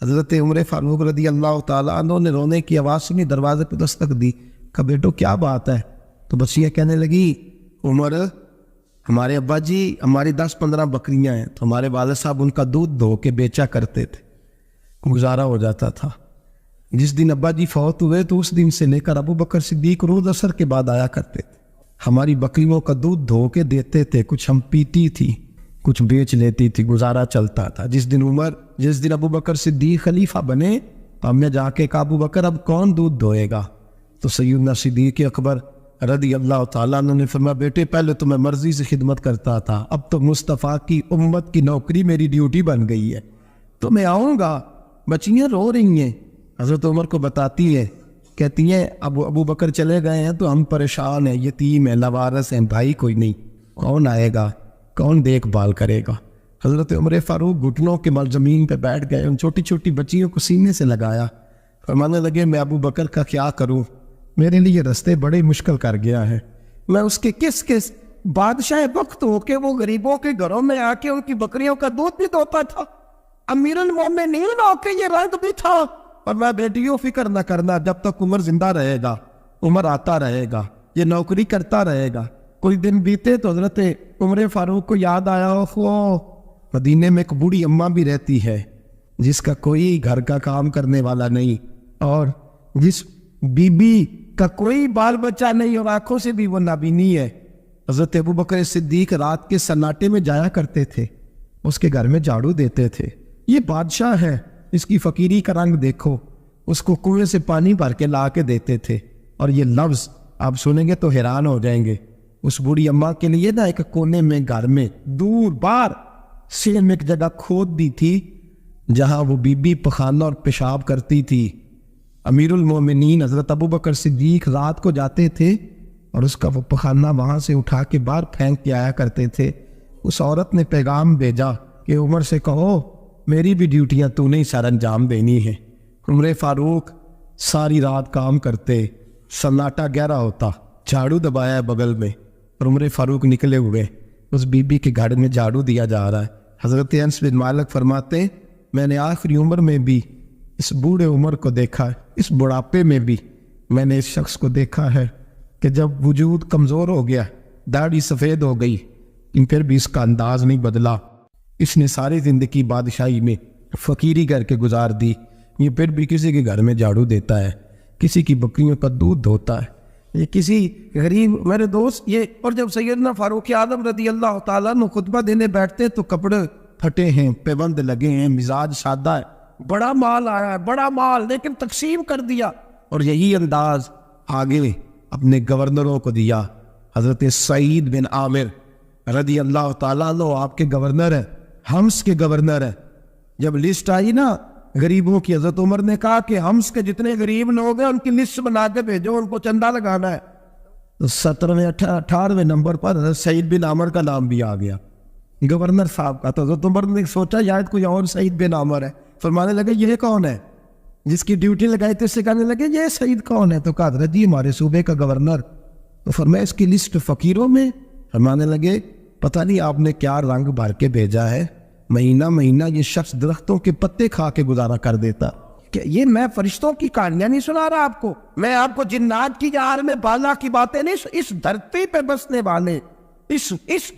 [SPEAKER 2] حضرت عمر فاروق رضی اللہ تعالیٰ عنہ نے رونے کی آواز سنی، دروازے پہ دستک دی، کہا بیٹو کیا بات ہے؟ تو بچیاں کہنے لگی عمر ہمارے ابا جی ہماری 10-15 بکریاں ہیں، تو ہمارے والد صاحب ان کا دودھ دھو کے بیچا کرتے تھے، گزارا ہو جاتا تھا۔ جس دن ابا جی فوت ہوئے تو اس دن سے لے کر ابو بکر صدیق روز عصر کے بعد آیا کرتے تھے، ہماری بکریوں کا دودھ دھو کے دیتے تھے، کچھ ہم پیتی تھی کچھ بیچ لیتی تھی، گزارا چلتا تھا۔ جس دن ابو بکر صدیق خلیفہ بنے تو ہم نے جا کے کہا ابو بکر اب کون دودھ دھوئے گا؟ تو سیدنا صدیق اکبر رضی اللہ تعالیٰ عنہ نے فرمایا بیٹے پہلے تو میں مرضی سے خدمت کرتا تھا، اب تو مصطفیٰ کی امت کی نوکری میری ڈیوٹی بن گئی ہے، تو میں آؤں گا۔ بچیاں رو رہی ہیں، حضرت عمر کو بتاتی ہے، کہتی ہیں ابو بکر چلے گئے ہیں تو ہم پریشان ہیں، یتیم ہیں، لاوارث ہیں، بھائی کوئی نہیں، کون آئے گا، کون دیکھ بھال کرے گا؟ حضرت عمر فاروق گھٹنوں کے بل زمین پہ بیٹھ گئے، ان چھوٹی چھوٹی بچیوں کو سینے سے لگایا، فرمانے لگے میں ابو بکر کا کیا کروں، میرے لیے رستے بڑے مشکل کر گیا ہے، میں اس کے کس بادشاہ وقت ہو کے وہ غریبوں کے گھروں میں آ کے ان کی بکریوں کا دودھ بھی دھوتا تھا، امیر المومنین ہو کے یہ رنگ بھی تھا، اور میں بیٹیوں فکر نہ کرنا، جب تک عمر زندہ رہے گا، عمر آتا رہے گا، یہ نوکری کرتا رہے گا۔ کوئی دن بیتے تو حضرت عمر فاروق کو یاد آیا مدینے میں ایک بوڑھی اماں بھی رہتی ہے جس کا کوئی گھر کا کام کرنے والا نہیں، اور جس بی بی کا کوئی بال بچہ نہیں، اور آنکھوں سے بھی وہ نابینی ہے۔ حضرت ابو بکر صدیق رات کے سناٹے میں جایا کرتے تھے، اس کے گھر میں جھاڑو دیتے تھے، یہ بادشاہ ہے، اس کی فقیری کا رنگ دیکھو، اس کو کنویں سے پانی بھر کے لا کے دیتے تھے، اور یہ لفظ آپ سنیں گے تو حیران ہو جائیں گے۔ اس بوڑھی اماں کے لیے نا ایک کونے میں گھر میں دور بار سیل میں ایک جگہ کھود دی تھی جہاں وہ بی بی پخانہ اور پیشاب کرتی تھی۔ امیر المومنین حضرت ابو بکر صدیق رات کو جاتے تھے اور اس کا وہ پخانہ وہاں سے اٹھا کے باہر پھینک کے آیا کرتے تھے۔ اس عورت نے پیغام بھیجا کہ عمر سے کہو میری بھی ڈیوٹیاں تو نہیں سر انجام دینی ہے۔ عمر فاروق ساری رات کام کرتے، سناٹا گہرا ہوتا، جھاڑو دبایا ہے بغل میں، اور عمر فاروق نکلے ہوئے، اس بی بی کے گھر میں جھاڑو دیا جا رہا ہے۔ حضرت انس بن مالک فرماتے ہیں میں نے آخری عمر میں بھی اس بوڑھے عمر کو دیکھا ہے، اس بڑھاپے میں بھی میں نے اس شخص کو دیکھا ہے کہ جب وجود کمزور ہو گیا، داڑھی سفید ہو گئی، لیکن پھر بھی اس کا انداز نہیں بدلا۔ اس نے ساری زندگی بادشاہی میں فقیری کر کے گزار دی، یہ پھر بھی کسی کے گھر میں جھاڑو دیتا ہے، کسی کی بکریوں کا دودھ دھوتا ہے، یہ کسی غریب میرے دوست یہ۔ اور جب سیدنا فاروق اعظم رضی اللہ تعالیٰ عنہ خطبہ دینے بیٹھتے تو کپڑے پھٹے ہیں، پیبند لگے ہیں، مزاج سادہ ہے، بڑا مال آیا ہے، بڑا مال، لیکن تقسیم کر دیا۔ اور یہی انداز آگے اپنے گورنروں کو دیا۔ حضرت سعید بن عامر رضی اللہ تعالیٰ عنہ آپ کے گورنر ہیں، حمص کے گورنر ہیں۔ جب لسٹ آئی نا غریبوں کی، حضرت عمر نے کہا کہ حمص کے جتنے غریب لوگ ہیں ان کی لسٹ بنا کے بھیجو، ان کو چندہ لگانا ہے۔ تو 17ویں 18ویں نمبر پر حضرت سعید بن عامر کا نام بھی آ گیا، گورنر صاحب کا۔ تو حضرت عمر نے سوچا شاید کوئی اور سعید بن عامر ہے، فرمانے لگے یہ کون ہے؟ جس کی ڈیوٹی لگائی تھی اس سے کہنے لگے یہ سعید کون ہے؟ تو کہا حضرت جی ہمارے صوبے کا گورنر۔ تو فرمایا اس کی لسٹ فقیروں میں؟ فرمانے لگے پتہ نہیں آپ نے کیا رنگ بھر کے بھیجا ہے، مہینہ مہینہ یہ شخص درختوں کے پتے کھا کے گزارا کر دیتا۔ کہ یہ میں فرشتوں کی کہانیاں نہیں سنا رہا آپ کو، میں آپ کو جنات کی جہار میں بالا کی باتیں نہیں، اس دھرتی پہ بسنے والے، اس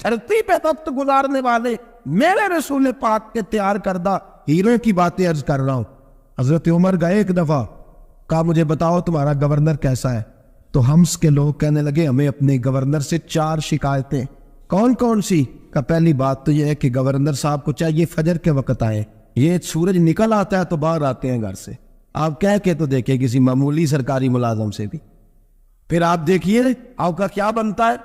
[SPEAKER 2] دھرتی پہ وقت گزارنے والے میرے رسول پاک کے تیار کردہ ہیروں کی باتیں عرض کر رہا ہوں۔ حضرت عمر گئے ایک دفعہ، کہا مجھے بتاؤ تمہارا گورنر کیسا ہے؟ تو حمص کے لوگ کہنے لگے ہمیں اپنے گورنر سے 4 شکایتیں۔ کون کون سی؟ کہ پہلی بات تو یہ ہے کہ گورنر صاحب کو چاہیے فجر کے وقت آئیں، یہ سورج نکل آتا ہے تو باہر آتے ہیں گھر سے، آپ کہہ کے تو دیکھیں کسی معمولی سرکاری ملازم سے بھی، پھر آپ دیکھیے آپ کا کیا بنتا ہے۔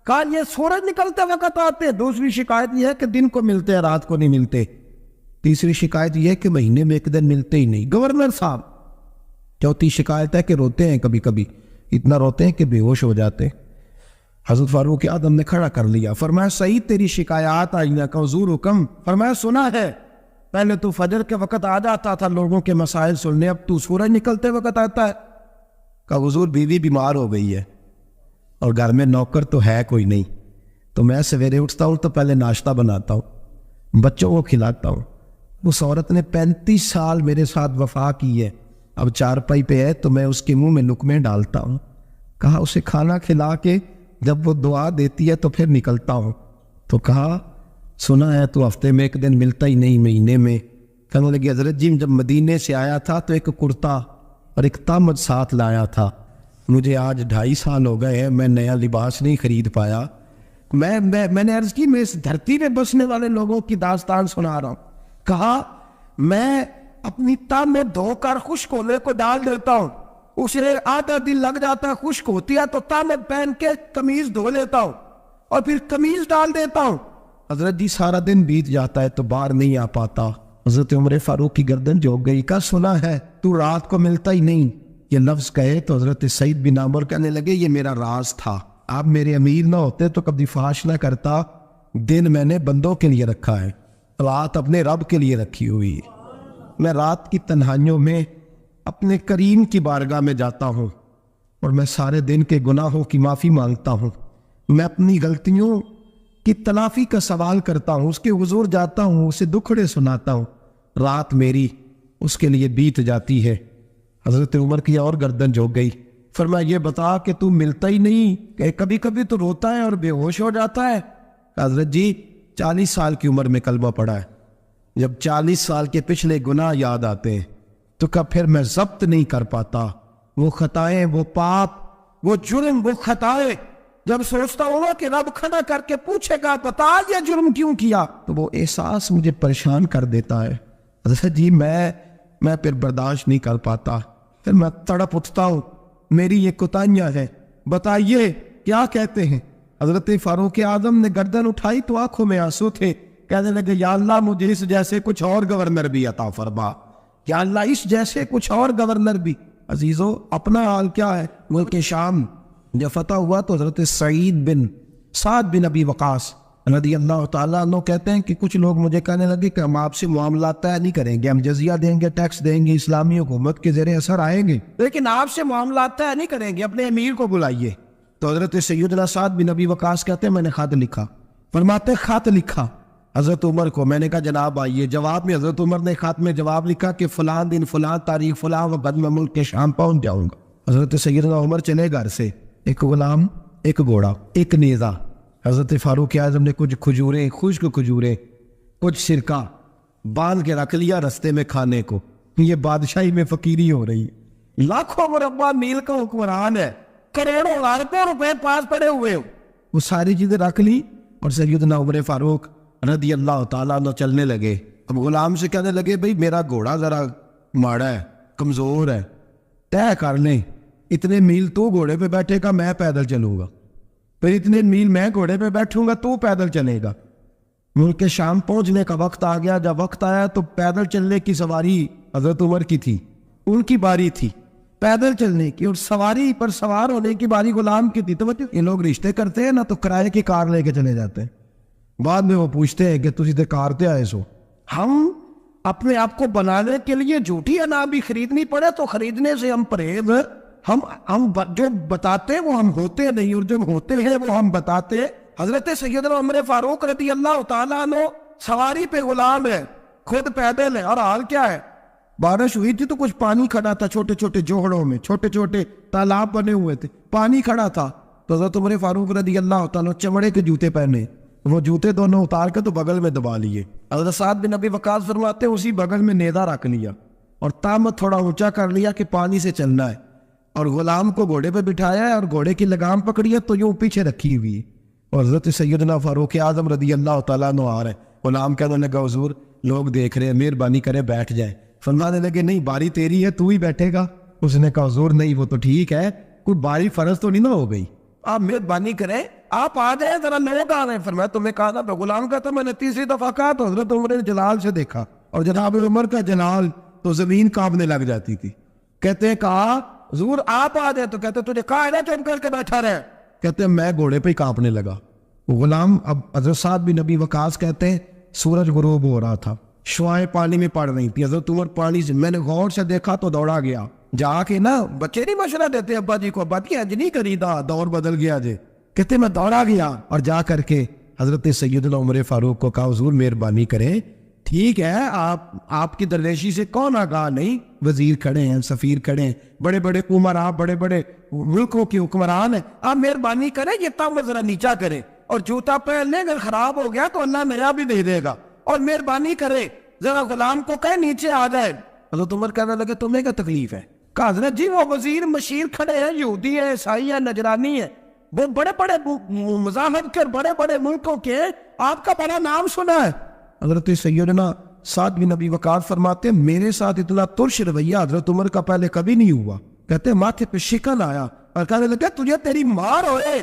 [SPEAKER 2] کہا یہ سورج نکلتے وقت آتے ہیں۔ دوسری شکایت یہ ہے کہ دن کو ملتے ہیں رات کو نہیں ملتے۔ تیسری شکایت یہ ہے کہ مہینے میں ایک دن ملتے ہی نہیں گورنر صاحب۔ چوتھی شکایت ہے کہ روتے ہیں، کبھی کبھی اتنا روتے ہیں کہ بے ہوش ہو جاتے ہیں۔ حضرت فاروق اعظم نے کھڑا کر لیا، فرمایا سعید تیری شکایات آئینہ کا حضور حکم۔ فرمایا سنا ہے، پہلے تو فجر کے وقت آ جاتا تھا لوگوں کے مسائل سننے، اب تو سورج نکلتے وقت آتا ہے۔ کہا حضور بیوی بیمار ہو گئی ہے اور گھر میں نوکر تو ہے کوئی نہیں، تو میں سویرے اٹھتا ہوں تو پہلے ناشتہ بناتا ہوں، بچوں کو کھلاتا ہوں۔ اس عورت نے 35 سال میرے ساتھ وفا کی ہے، اب چارپائی پہ ہے تو میں اس کے منہ میں لقمے ڈالتا ہوں۔ کہا اسے کھانا کھلا کے جب وہ دعا دیتی ہے تو پھر نکلتا ہوں۔ تو کہا سنا ہے تو ہفتے میں ایک دن ملتا ہی نہیں، مہینے میں۔ کہنے لگی حضرت جی جب مدینے سے آیا تھا تو ایک کرتا اور ایک تامد ساتھ لایا تھا، مجھے آج 2.5 سال ہو گئے ہیں، میں نیا لباس نہیں خرید پایا۔ میں نے عرض کی میں اس دھرتی پہ بسنے والے لوگوں کی داستان سنا رہا ہوں۔ کہا میں اپنی تاب میں دھو کر خشک ہونے کو ڈال دیتا ہوں، اسے آدھا دن لگ جاتا ہے، خشک ہوتی ہے تو تامد پہن کے قمیض دھو لیتا ہوں اور پھر قمیض ڈال دیتا ہوں۔ حضرت جی سارا دن بیت جاتا ہے تو باہر نہیں آ پاتا۔ حضرت عمر فاروق کی گردن جھک گئی، کہا سنا ہے تو رات کو ملتا ہی نہیں، یہ لفظ کہے تو حضرت سعید بن عامر کہنے لگے یہ میرا راز تھا، آپ میرے امیر نہ ہوتے تو کبھی فحش نہ کرتا، دن میں نے بندوں کے لیے رکھا ہے، رات اپنے رب کے لیے رکھی ہوئی ہے۔ میں رات کی تنہائیوں میں اپنے کریم کی بارگاہ میں جاتا ہوں اور میں سارے دن کے گناہوں کی معافی مانگتا ہوں، میں اپنی غلطیوں کی تلافی کا سوال کرتا ہوں، اس کے حضور جاتا ہوں، اسے دکھڑے سناتا ہوں، رات میری اس کے لیے بیت جاتی ہے۔ حضرت عمر کی اور گردن جھک گئی، فرمایا یہ بتا کہ تو ملتا ہی نہیں، کہ کبھی کبھی تو روتا ہے اور بے ہوش ہو جاتا ہے۔ حضرت جی 40 سال کی عمر میں کلمہ پڑھا ہے، جب 40 سال کے پچھلے گناہ یاد آتے ہیں تو کب پھر میں ضبط نہیں کر پاتا، وہ خطائیں، وہ پاپ، وہ جرم، وہ خطائیں جب سوچتا ہوں کہ رب کھڑا کر کے پوچھے گا بتا یہ جرم کیوں کیا، تو وہ احساس مجھے پریشان کر دیتا ہے۔ حضرت جی میں پھر برداشت نہیں کر پاتا، پھر میں تڑپ اٹھتا ہوں، میری یہ کوتاہیاں ہیں، بتائیے کیا کہتے ہیں؟ حضرت فاروق اعظم نے گردن اٹھائی تو آنکھوں میں آنسو تھے، کہنے لگے یا اللہ مجھے اس جیسے کچھ اور گورنر بھی عطا فرما، یا اللہ اس جیسے کچھ اور گورنر بھی۔ عزیزو اپنا حال کیا ہے؟ ملک شام جب فتح ہوا تو حضرت سعد بن ابی وقاص رضی اللہ تعالیٰ عنہ کہتے ہیں کہ کچھ لوگ مجھے کہنے لگے کہ ہم آپ سے معاملات طے نہیں کریں گے، ہم جزیہ دیں گے، ٹیکس دیں گے، اسلامی حکومت کے زیر اثر آئیں گے، لیکن آپ سے معاملات طے نہیں کریں گے، اپنے امیر کو بلائیے۔ تو حضرت سیدنا سعد بن ابی وقاص کہتے ہیں میں نے خط لکھا، فرماتے خط لکھا، حضرت عمر کو. میں نے کہا جناب آئیے. جواب میں حضرت عمر نے خط میں جواب لکھا کہ فلاں دن فلاں تاریخ فلاں وقت میں ملک کے شام پہنچ جاؤں گا. حضرت سیدنا عمر چلے گھر سے. ایک غلام، ایک گھوڑا، ایک نیزہ. حضرت فاروق اعظم نے کچھ کھجوریں، خشک کھجوریں، کچھ سرکہ باندھ کے رکھ لیا رستے میں کھانے کو. یہ بادشاہی میں فقیری ہو رہی ہے. لاکھوں مربع میل کا حکمران ہے، کروڑوں اربوں روپے پاس پڑے ہوئے ہو. وہ ساری چیزیں رکھ لی اور سیدنا عمر فاروق رضی اللہ تعالیٰ عنہ چلنے لگے. اب غلام سے کہنے لگے بھئی میرا گھوڑا ذرا ماڑا ہے، کمزور ہے، طے کر لیں اتنے میل تو گھوڑے پہ بیٹھے گا، میں پیدل چلوں گا. پھر اتنے میل میں گھوڑے پہ بیٹھوں گا، تو پیدل چلے گا. ملک شام پہنچنے کا وقت آ گیا. جب وقت آیا تو پیدل چلنے کی سواری حضرت عمر کی تھی، ان کی باری تھی پیدل چلنے کی، اور سواری پر سوار ہونے کی باری غلام کی تھی. تو یہ لوگ رشتے کرتے ہیں نا تو کرائے کی کار لے کے چلے جاتے ہیں. بعد میں وہ پوچھتے ہیں کہ تجھے تے کار تے آئے سو. ہم اپنے آپ کو بنانے کے لیے جھوٹی انا بھی خریدنی پڑے تو خریدنے سے ہم پرہیز. ہم جو بتاتے ہیں وہ ہم ہوتے نہیں، اور جو ہوتے ہیں وہ ہم بتاتے ہیں. حضرت سیدنا عمر فاروق رضی اللہ تعالیٰ عنہ سواری پہ غلام ہے، خود پیدل ہے. اور حال کیا ہے؟ بارش ہوئی تھی تو کچھ پانی کھڑا تھا چھوٹے چھوٹے جوہڑوں میں، چھوٹے چھوٹے تالاب بنے ہوئے تھے، پانی کھڑا تھا. تو حضرت عمر فاروق رضی اللہ تعالیٰ چمڑے کے جوتے پہنے، وہ جوتے دونوں اتار کے تو بغل میں دبا لیے. حضرت سعد بن ابی وقاص فرماتے ہیں اسی بغل میں نیزہ رکھ لیا اور تامت تھوڑا اونچا کر لیا کہ پانی سے چلنا ہے، اور غلام کو گھوڑے پہ بٹھایا ہے اور گھوڑے کی لگام پکڑی ہے تو یوں پیچھے رکھی ہوئی ہے. اور حضرت سیدنا فاروق اعظم رضی اللہ تعالیٰ عنہ آ رہے ہیں. غلام کہنے لگا حضور لوگ دیکھ رہے ہیں، مہربانی کرے بیٹھ جائے. فرمانے لگے نہیں باری تیری ہے، تو ہی بیٹھے گا. اس نے کہا حضور نہیں وہ تو ٹھیک ہے، کوئی باری فرض تو نہیں نہ ہو گئی، آپ مہربانی کریں آپ آ جائیں، ذرا لوگ آ رہے ہیں. فرمایا تمہیں کہا تھا. غلام کا تھا میں نے تیسری دفعہ کہا تو حضرت عمر نے جلال سے دیکھا، اور جناب عمر کا جلال تو زمین کانپنے لگ جاتی تھی. کہتے ہیں کہا حضور آپ آ جائیں، تو کہتے تجھے کہا ہے نا چپ کر کے بیٹھا رہے. کہتے ہیں میں گھوڑے پہ ہی کانپنے لگا. غلام اب حضرت سعد بن ابی وقاص کہتے ہیں سورج غروب ہو رہا تھا، شعائیں پانی میں پڑ رہی تھی. حضرت عمر پانی سے میں نے غور سے دیکھا تو دوڑا گیا. جا کے نا بچے نہیں مشورہ دیتے ابا جی کو، ابا جی آج نہیں کریدا دور بدل گیا جے. کہتے میں دوڑا گیا اور جا کر کے حضرت سیدنا عمر فاروق کو کہا حضور مہربانی کریں، ٹھیک ہے آپ کی درویشی سے کون آگاہ نہیں، وزیر کھڑے ہیں، سفیر کھڑے ہیں، بڑے بڑے عمراء بڑے بڑے ملکوں کے حکمران ہیں، آپ مہربانی کریں یہ تم ذرا نیچا کریں، اور جوتا پہن لیں، اگر خراب ہو گیا تو اللہ نیا بھی دے دے گا، اور مہربانی کرے ذرا غلام کو کہے نیچے آ جائے. حضرت عمر کہنے لگے تمہیں کیا تکلیف ہے؟ کہا حضرت جی وہ وزیر مشیر کھڑے ہیں، یہودی ہیں، عیسائی ہیں، نجرانی ہیں، وہ بڑے بڑے مذاہب کے بڑے بڑے ملکوں کے، آپ کا بڑا نام سنا ہے. حضرت سیدنا سعد بن ابی وقاص فرماتے ہیں میرے ساتھ اتنا ترش رویہ حضرت عمر کا پہلے کبھی نہیں ہوا. کہتے ماتھے پہ شکن آیا اور کہنے لگا تجھے تیری مار ہوئے،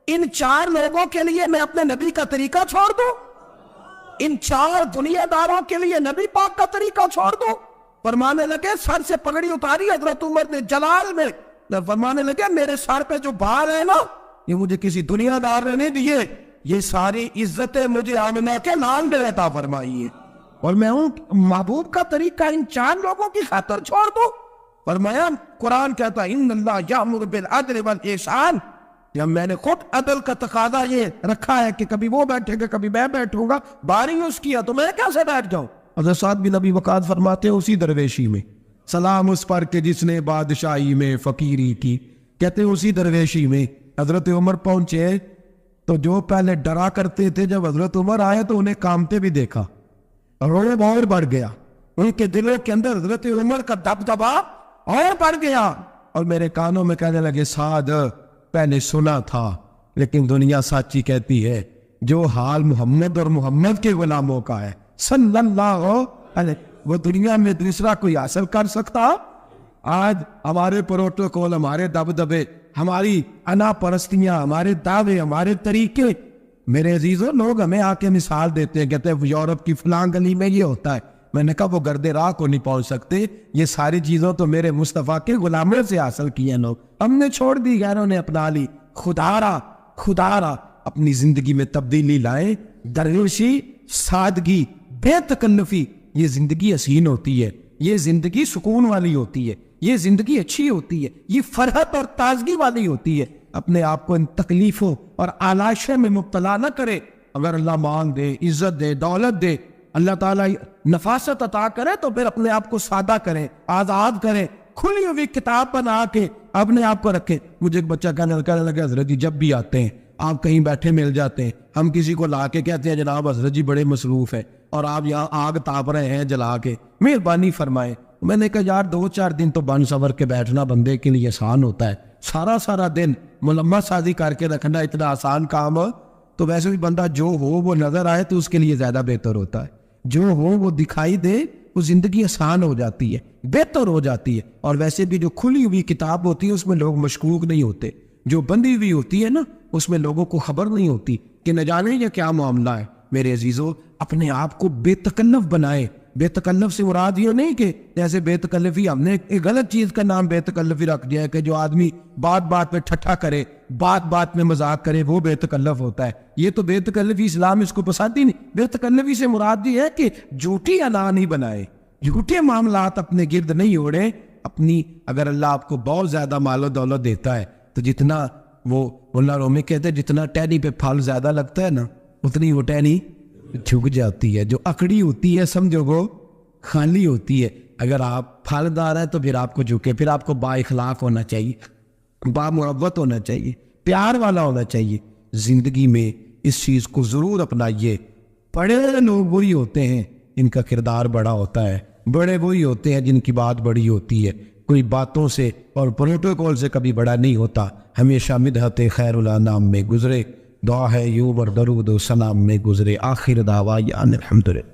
[SPEAKER 2] ان 4 لوگوں کے لیے میں اپنے نبی کا طریقہ چھوڑ دوں، ان 4 دنیا داروں کے لیے نبی پاک کا طریقہ چھوڑ دوں. فرمانے لگے سر سے پگڑی اتاری حضرت عمر نے جلال میں، فرمانے لگے میرے سر پہ جو بار ہے نا یہ مجھے کسی دنیا دار نے نہیں دیے، یہ ساری عزتیں مجھے آمنہ کے نام دے عطا فرمائی ہے، اور میں ہوں محبوب کا طریقہ ان 4 لوگوں کی خاطر چھوڑ دوں. فرمایا قرآن کہتا ہے ان اللہ یامر بالعدل والاحسان، جب میں نے خود عدل کا تقاضا یہ رکھا ہے کہ کبھی وہ بیٹھے گا کبھی میں بیٹھوں گا، باری اس کیا تو میں کیسے بیٹھ جاؤں. حضرت سعد بن ابی وقاص فرماتے ہیں اسی درویشی میں سلام اس پر کہ جس نے بادشاہی میں فقیری کی. کہتے ہیں اسی درویشی میں حضرت عمر پہنچے تو جو پہلے ڈرا کرتے تھے جب حضرت عمر آئے تو انہیں کامتے بھی دیکھا، روب اور بڑھ گیا، ان کے دلوں کے اندر حضرت عمر کا دبدبا اور بڑھ گیا، اور میرے کانوں میں کہنے لگے سعد پہلے سنا تھا لیکن دنیا سچی کہتی ہے، جو حال محمد اور محمد کے غلاموں کا ہے صلی اللہ علیہ وہ دنیا میں دوسرا کوئی حاصل کر سکتا. آج ہمارے پروٹوکول، ہمارے دبدبے، ہماری انا پرستیاں، ہمارے دعوے، ہمارے طریقے، میرے عزیزوں لوگ ہمیں آ کے مثال دیتے ہیں، کہتے ہیں یورپ کی فلاں گلی میں یہ ہوتا ہے. میں نے کہا وہ گرد راہ کو نہیں پہنچ سکتے، یہ ساری چیزوں تو میرے مصطفیٰ کے غلاموں سے حاصل کی ہیں لوگ، ہم نے چھوڑ دی، غیروں نے اپنا لی. خدا را اپنی زندگی میں تبدیلی لائیں. درویشی، سادگی، بے تکلفی، یہ زندگی حسین ہوتی ہے، یہ زندگی سکون والی ہوتی ہے، یہ زندگی اچھی ہوتی ہے، یہ فرحت اور تازگی والی ہوتی ہے. اپنے آپ کو ان تکلیفوں اور آلائشوں میں مبتلا نہ کرے. اگر اللہ مال دے، عزت دے، دولت دے، اللہ تعالیٰ نفاست عطا کرے تو پھر اپنے آپ کو سادہ کریں، آزاد کریں، کھلی ہوئی کتاب بنا کے اپنے آپ کو رکھیں۔ مجھے ایک بچہ کہنے لگا حضرت جی جب بھی آتے ہیں آپ کہیں بیٹھے مل جاتے ہیں، ہم کسی کو لا کے کہتے ہیں جناب حضرت جی بڑے مصروف ہیں اور آپ یہاں آگ تاپ رہے ہیں جلا کے، مہربانی فرمائیں۔ میں نے کہا یار 2-4 دن تو بن سور کے بیٹھنا بندے کے لیے آسان ہوتا ہے، سارا دن ملمہ سازی کر کے رکھنا اتنا آسان کام ہو تو ویسے بھی بندہ جو ہو وہ نظر آئے تو اس کے لیے زیادہ بہتر ہوتا ہے، جو ہو وہ دکھائی دے، وہ زندگی آسان ہو جاتی ہے، بہتر ہو جاتی ہے۔ اور ویسے بھی جو کھلی ہوئی کتاب ہوتی ہے اس میں لوگ مشکوک نہیں ہوتے، جو بندی ہوئی ہوتی ہے نا اس میں لوگوں کو خبر نہیں ہوتی کہ نہ جانے یہ کیا معاملہ ہے۔ میرے عزیزو اپنے آپ کو بے تکلف بنائے۔ بے تکلف سے مراد یہ نہیں کہ جیسے بے تکلفی ہم نے ایک غلط چیز کا نام بے تکلفی رکھ دیا ہے کہ جو آدمی بات پہ ٹھٹھا کرے، بات میں مذاق کرے، وہ بے تکلف ہوتا ہے۔ یہ تو بے تکلفی اسلام اس کو پسند ہی نہیں۔ بے تکلفی سے مراد یہ ہے کہ جھوٹی انا نہیں بنائے، جھوٹے معاملات اپنے گرد نہیں اوڑے۔ اپنی اگر اللہ آپ کو بہت زیادہ مال و دولت دیتا ہے تو جتنا وہ مولانا رومی کہتے ہیں جتنا ٹہنی پہ پھل زیادہ لگتا ہے نا اتنی وہ ٹہنی جھک جاتی ہے۔ جو اکڑی ہوتی ہے سمجھو وہ خالی ہوتی ہے۔ اگر آپ پھلدار ہیں تو پھر آپ کو جھکے، پھر آپ کو با اخلاق ہونا چاہیے، با محبت ہونا چاہیے، پیار والا ہونا چاہیے۔ زندگی میں اس چیز کو ضرور اپنائیے۔ بڑے لوگ وہی ہوتے ہیں ان کا کردار بڑا ہوتا ہے، بڑے وہی ہوتے ہیں جن کی بات بڑی ہوتی ہے۔ کوئی باتوں سے اور پروٹوکول سے کبھی بڑا نہیں ہوتا، ہمیشہ مدحت خیر الانام میں گزرے۔ دعا ہے یوں اور درود و سلام میں گزرے۔ آخر دعویٰ الحمدللہ۔